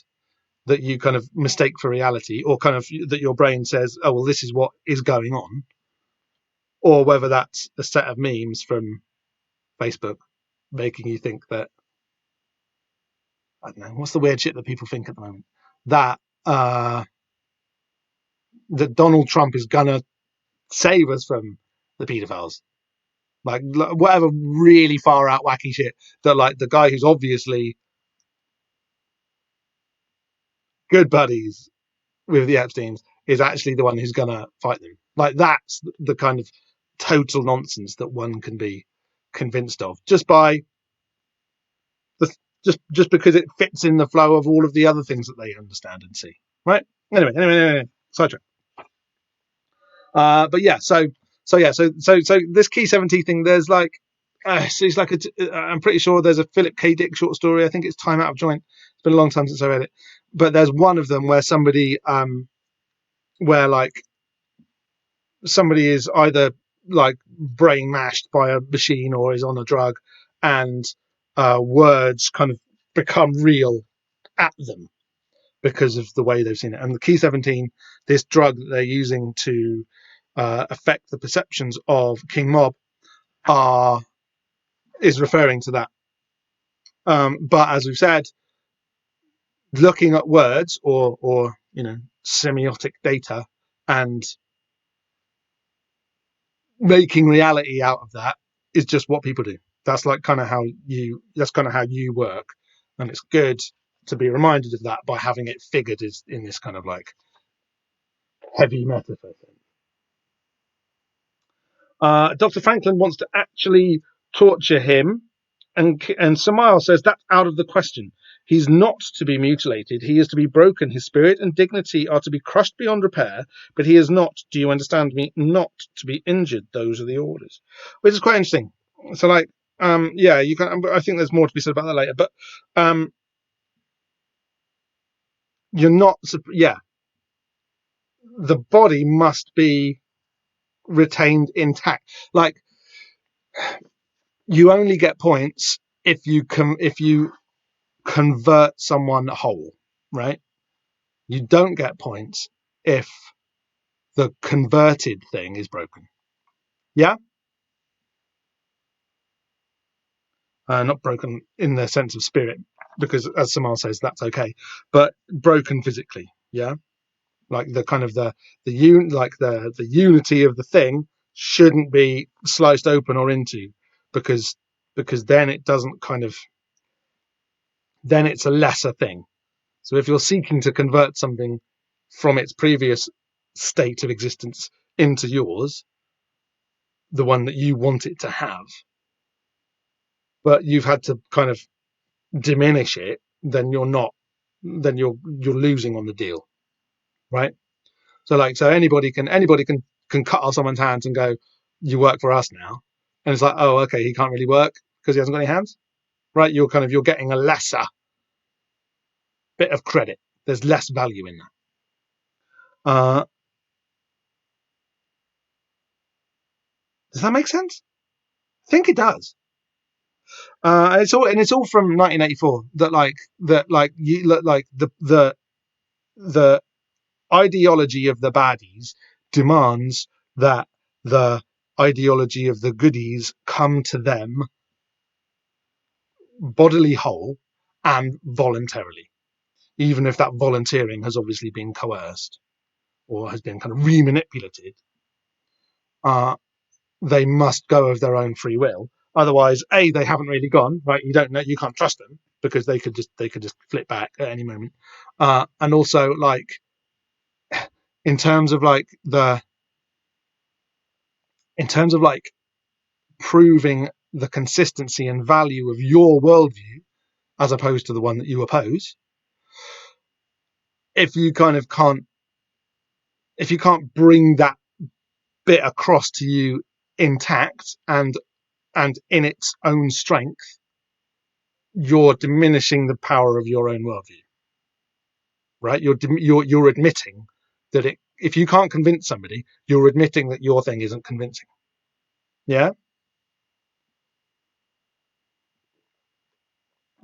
that you kind of mistake for reality, or kind of that your brain says, oh well, this is what is going on, or whether that's a set of memes from Facebook making you think that, I don't know, what's the weird shit that people think at the moment, that that Donald Trump is gonna save us from the paedophiles, like whatever really far out wacky shit that like the guy who's obviously good buddies with the Epsteins is actually the one who's gonna fight them. Like that's the kind of total nonsense that one can be convinced of just by the just because it fits in the flow of all of the other things that they understand and see. Right? Anyway, sidetrack. But yeah, so this Key 70 thing, there's like it's like I'm pretty sure there's a Philip K. Dick short story. I think it's Time Out of Joint. It's been a long time since I read it, but there's one of them where somebody is either like brain mashed by a machine or is on a drug, and words kind of become real at them because of the way they've seen it. And the Key 17, this drug that they're using to affect the perceptions of King Mob, is referring to that. But as we've said, looking at words or semiotic data and making reality out of that is just what people do. That's like kind of how you work, and it's good to be reminded of that by having it figured in this kind of like heavy metaphor thing. Dr. Franklin wants to actually torture him, and Samael says that's out of the question. He's not to be mutilated. He is to be broken. His spirit and dignity are to be crushed beyond repair, but he is not, do you understand me, not to be injured. Those are the orders. Which is quite interesting. So like, yeah, you can, I think there's more to be said about that later, but you're not, yeah, the body must be retained intact. Like, you only get points if you convert someone whole, right? You don't get points if the converted thing is broken. Yeah? Not broken in the sense of spirit, because as Samal says, that's okay, but broken physically. Yeah? Like the kind of the unity of the thing shouldn't be sliced open or into, because then it doesn't then it's a lesser thing. So if you're seeking to convert something from its previous state of existence into yours, the one that you want it to have, but you've had to kind of diminish it, then you're losing on the deal, right? So anybody can cut off someone's hands and go, you work for us now, and it's like, oh, okay, he can't really work because he hasn't got any hands, right? You're getting a lesser bit of credit. There's less value in that. Does that make sense? I think it does. It's all from 1984. The ideology of the baddies demands that the ideology of the goodies come to them bodily whole and voluntarily, even if that volunteering has obviously been coerced or has been kind of remanipulated. They must go of their own free will. Otherwise, they haven't really gone right. You don't know. You can't trust them because they could just flip back at any moment. And also, like, in terms of like proving the consistency and value of your worldview as opposed to the one that you oppose, if you can't bring that bit across to you intact and in its own strength, you're diminishing the power of your own worldview, right? You're admitting that if you can't convince somebody, you're admitting that your thing isn't convincing. Yeah,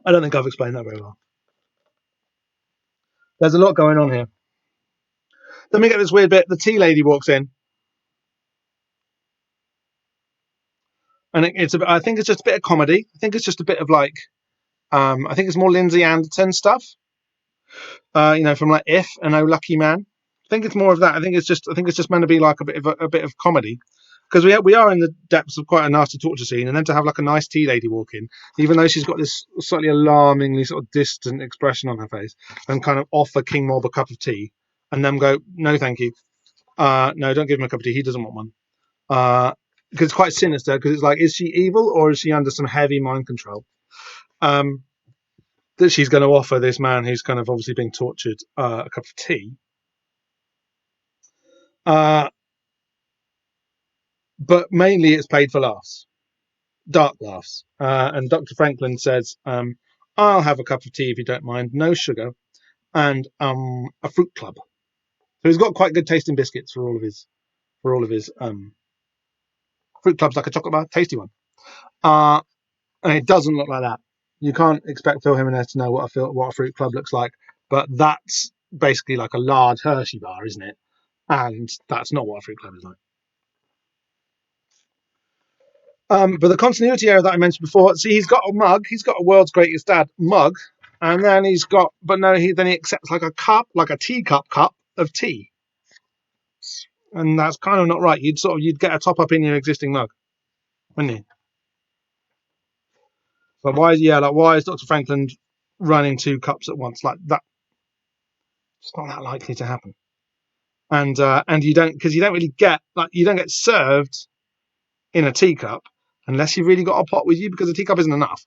I don't think I've explained that very well. There's a lot going on here. Then we get this weird bit. The tea lady walks in, and I think it's just a bit of comedy. I think it's just a bit of like, I think it's more Lindsay Anderton stuff. From like If and Oh Lucky Man. I think it's more of that. I think it's just meant to be like a bit of comedy, because we are in the depths of quite a nasty torture scene, and then to have like a nice tea lady walk in, even though she's got this slightly alarmingly sort of distant expression on her face, and kind of offer King Mob a cup of tea, and then go, no, thank you, no, don't give him a cup of tea. He doesn't want one. Because it's quite sinister. Because it's like, is she evil or is she under some heavy mind control? That she's going to offer this man who's kind of obviously being tortured a cup of tea. But mainly it's played for laughs, dark laughs. And Dr. Franklin says, I'll have a cup of tea if you don't mind, no sugar, and a fruit club. So he's got quite good tasting biscuits for all of his fruit clubs, like a chocolate bar, tasty one. And it doesn't look like that. You can't expect Phil Jimenez to know what a fruit club looks like, but that's basically like a large Hershey bar, isn't it? And that's not what a fruit club is like. But the continuity error that I mentioned before, see, he's got a mug. He's got a world's greatest dad mug. And then he's got, but no, then he accepts like a cup, like a teacup cup of tea. And that's kind of not right. You'd get a top up in your existing mug, wouldn't you? But why is Dr. Franklin running 2 cups at once like that? It's not that likely to happen. And you don't really get you don't get served in a teacup unless you've really got a pot with you, because a teacup isn't enough.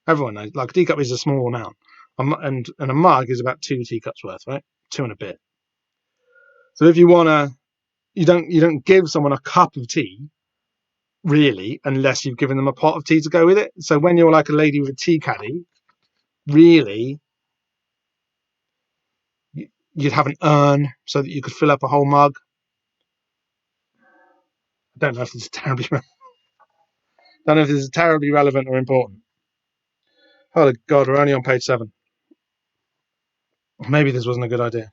Everyone knows, like, a teacup is a small amount, and a mug is about 2 teacups worth, right? 2 and a bit. So if you wanna, you don't give someone a cup of tea really unless you've given them a pot of tea to go with it. So when you're like a lady with a tea caddy, really, you'd have an urn so that you could fill up a whole mug. I don't know if this is terribly relevant or important. Oh God, we're only on page 7. Maybe this wasn't a good idea.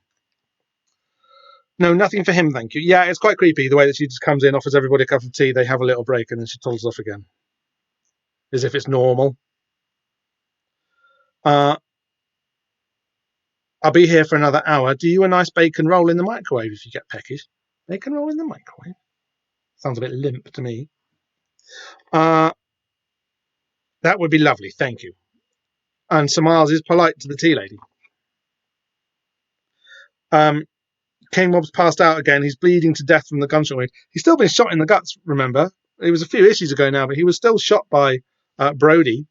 No, nothing for him, thank you. Yeah, it's quite creepy the way that she just comes in, offers everybody a cup of tea, they have a little break, and then she toddles off again, as if it's normal. I'll be here for another hour. Do you a nice bacon roll in the microwave if you get peckish? Bacon roll in the microwave? Sounds a bit limp to me. That would be lovely, thank you. And Sir Miles is polite to the tea lady. King Mob's passed out again. He's bleeding to death from the gunshot wound. He's still been shot in the guts, remember? It was a few issues ago now, but he was still shot by Brody.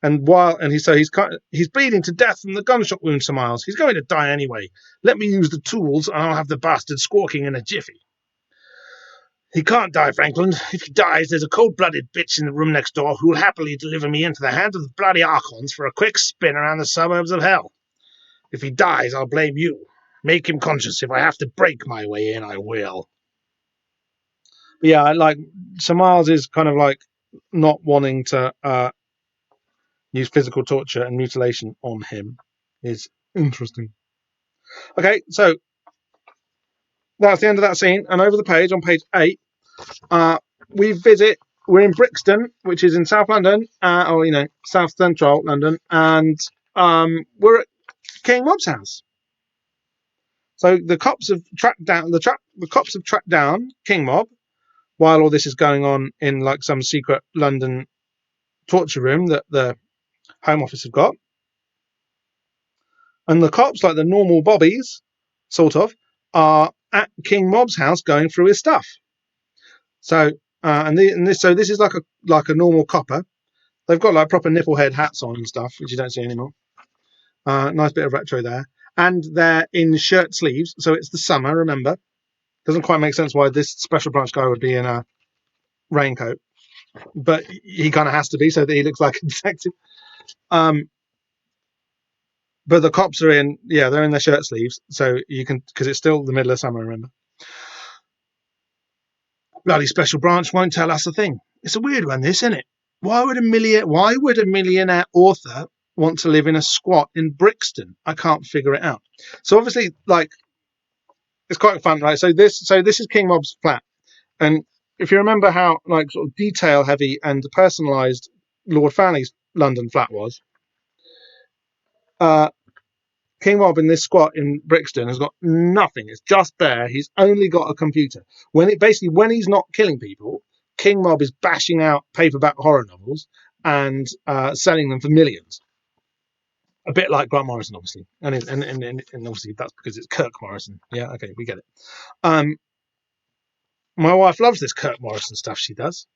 And he's bleeding to death from the gunshot wound, Sir Miles. He's going to die anyway. Let me use the tools, and I'll have the bastard squawking in a jiffy. He can't die, Franklin. If he dies, there's a cold-blooded bitch in the room next door who'll happily deliver me into the hands of the bloody Archons for a quick spin around the suburbs of hell. If he dies, I'll blame you. Make him conscious. If I have to break my way in, I will. But yeah, like, Sir Miles is kind of like not wanting to use physical torture and mutilation on him. Is interesting. Okay, so that's the end of that scene. And over the page, on page 8, we're in Brixton, which is in South London, or South Central London, and we're at King Mob's house. So the cops have tracked down King Mob while all this is going on in like some secret London torture room that the Home Office have got. And the cops, like the normal bobbies, sort of, are at King Mob's house going through his stuff. So this is like a normal copper. They've got like proper nipple head hats on and stuff, which you don't see anymore. Nice bit of retro there. And they're in shirt sleeves, so it's the summer, remember. Doesn't quite make sense why this special branch guy would be in a raincoat. But he kind of has to be so that he looks like a detective. But the cops are they're in their shirt sleeves, so you can, because it's still the middle of summer, remember. Bloody special branch won't tell us a thing. It's a weird one, this, isn't it? Why would a millionaire author want to live in a squat in Brixton? I can't figure it out. So obviously, like, it's quite fun, right? So this is King Mob's flat, and if you remember how like sort of detail heavy and personalised Lord Fanny's London flat was, King Mob in this squat in Brixton has got nothing. It's just bare. He's only got a computer. When he's not killing people, King Mob is bashing out paperback horror novels and selling them for millions. A bit like Grant Morrison, obviously, and obviously that's because it's Kirk Morrison. Yeah, okay, we get it. My wife loves this Kirk Morrison stuff she does,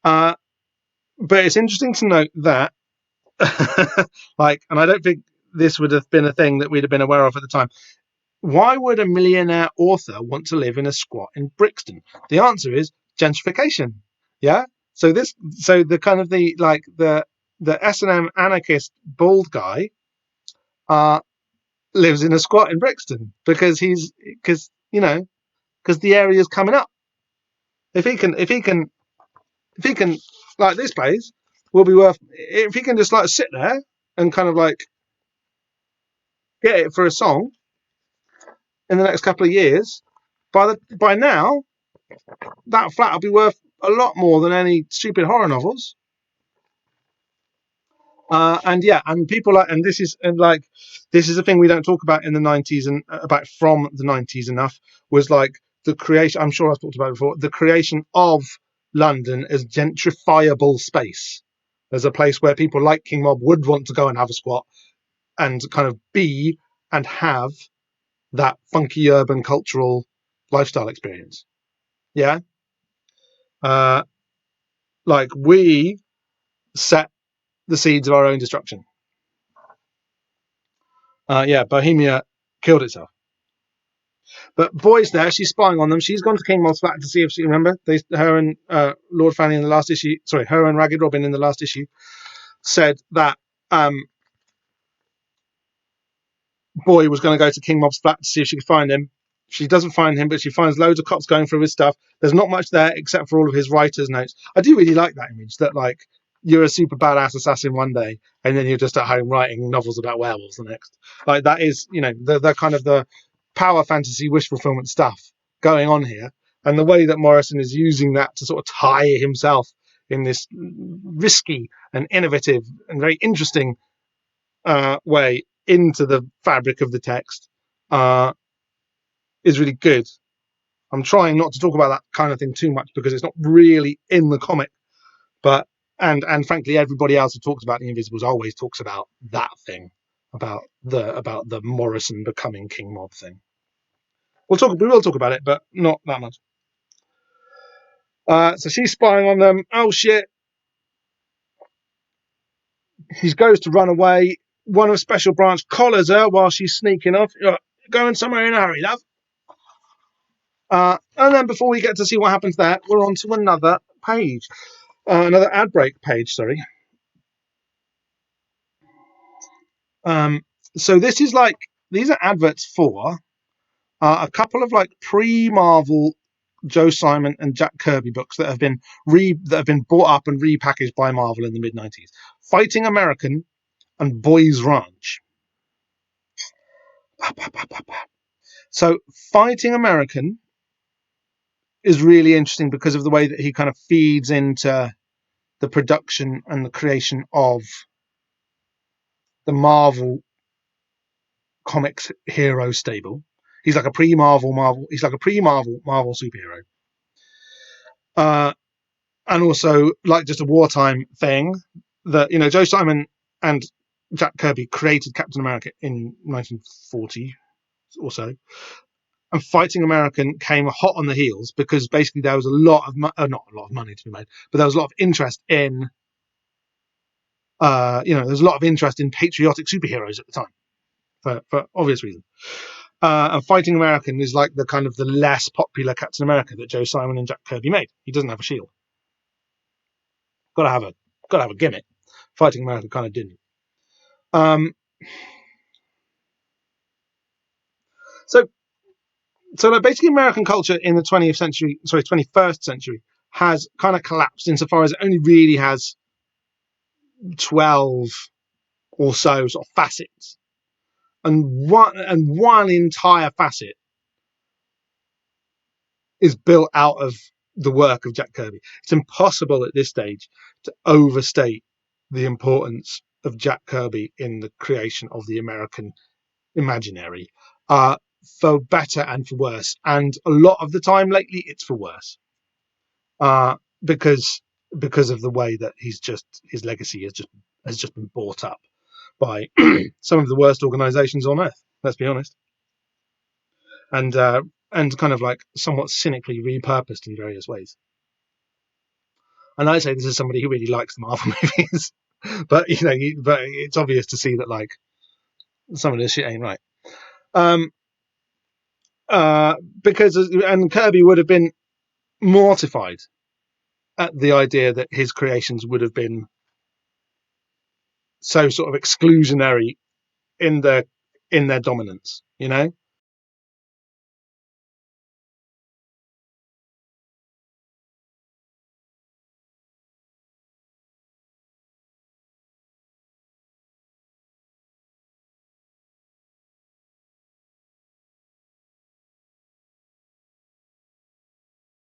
but it's interesting to note that, and I don't think this would have been a thing that we'd have been aware of at the time. Why would a millionaire author want to live in a squat in Brixton? The answer is gentrification. Yeah. So the kind of the S&M anarchist bald guy lives in a squat in Brixton because the area's coming up. If he can like, this place will be worth, if he can just like sit there and kind of like get it for a song in the next couple of years, by now that flat will be worth a lot more than any stupid horror novels. And people like, and this is a thing we don't talk about in the 90s and about from the 90s enough, was like the creation. I'm sure I've talked about it before. The creation of London as gentrifiable space. There's a place where people like King Mob would want to go and have a squat and kind of be and have that funky urban cultural lifestyle experience. Yeah. Like we set the seeds of our own destruction. Bohemia killed itself. But Boy's there. She's spying on them. She's gone to King Moth's flat to see if she remember. Her and Lord Fanny in the last issue. Sorry, her and Ragged Robin in the last issue said that Boy was going to go to King Mob's flat to see if she could find him. She doesn't find him, but she finds loads of cops going through his stuff. There's not much there except for all of his writer's notes. I do really like that image that, like, you're a super badass assassin one day and then you're just at home writing novels about werewolves the next. Like, that is, the kind of the power fantasy wish fulfillment stuff going on here. And the way that Morrison is using that to sort of tie himself in this risky and innovative and very interesting way into the fabric of the text is really good. I'm trying not to talk about that kind of thing too much because it's not really in the comic, but and frankly, everybody else who talks about the Invisibles always talks about that thing, about the Morrison becoming King Mob thing. We will talk about it, but not that much. So she's spying on them. Oh shit! He goes to run away. One of Special Branch collars her while she's sneaking off. Going somewhere in a hurry, love. And then before we get to see what happens there, we're on to another page. Another ad break page, sorry. So this is like, these are adverts for a couple of like pre-Marvel Joe Simon and Jack Kirby books that have been bought up and repackaged by Marvel in the mid-90s. Fighting American and Boys Ranch. So Fighting American is really interesting because of the way that he kind of feeds into the production and the creation of the Marvel comics hero stable. He's like a pre-Marvel. He's like a pre-Marvel superhero, and also like just a wartime thing that Joe Simon and Jack Kirby created Captain America in 1940 or so, and Fighting American came hot on the heels because basically there was a lot of not a lot of money to be made, but there was a lot of interest in there's a lot of interest in patriotic superheroes at the time for obvious reasons. And Fighting American is like the kind of the less popular Captain America that Joe Simon and Jack Kirby made. He doesn't have a shield. Gotta have a gimmick. Fighting American kind of didn't. So like basically American culture in the 21st century has kind of collapsed insofar as it only really has 12 or so sort of facets. And one entire facet is built out of the work of Jack Kirby. It's impossible at this stage to overstate the importance of Jack Kirby in the creation of the American imaginary, for better and for worse. And a lot of the time lately, it's for worse, because of the way that his legacy has just been bought up by some of the worst organizations on earth. Let's be honest. And kind of like somewhat cynically repurposed in various ways. And I say this is somebody who really likes the Marvel movies, but but it's obvious to see that like some of this shit ain't right. Because Kirby would have been mortified at the idea that his creations would have been so sort of exclusionary in their dominance,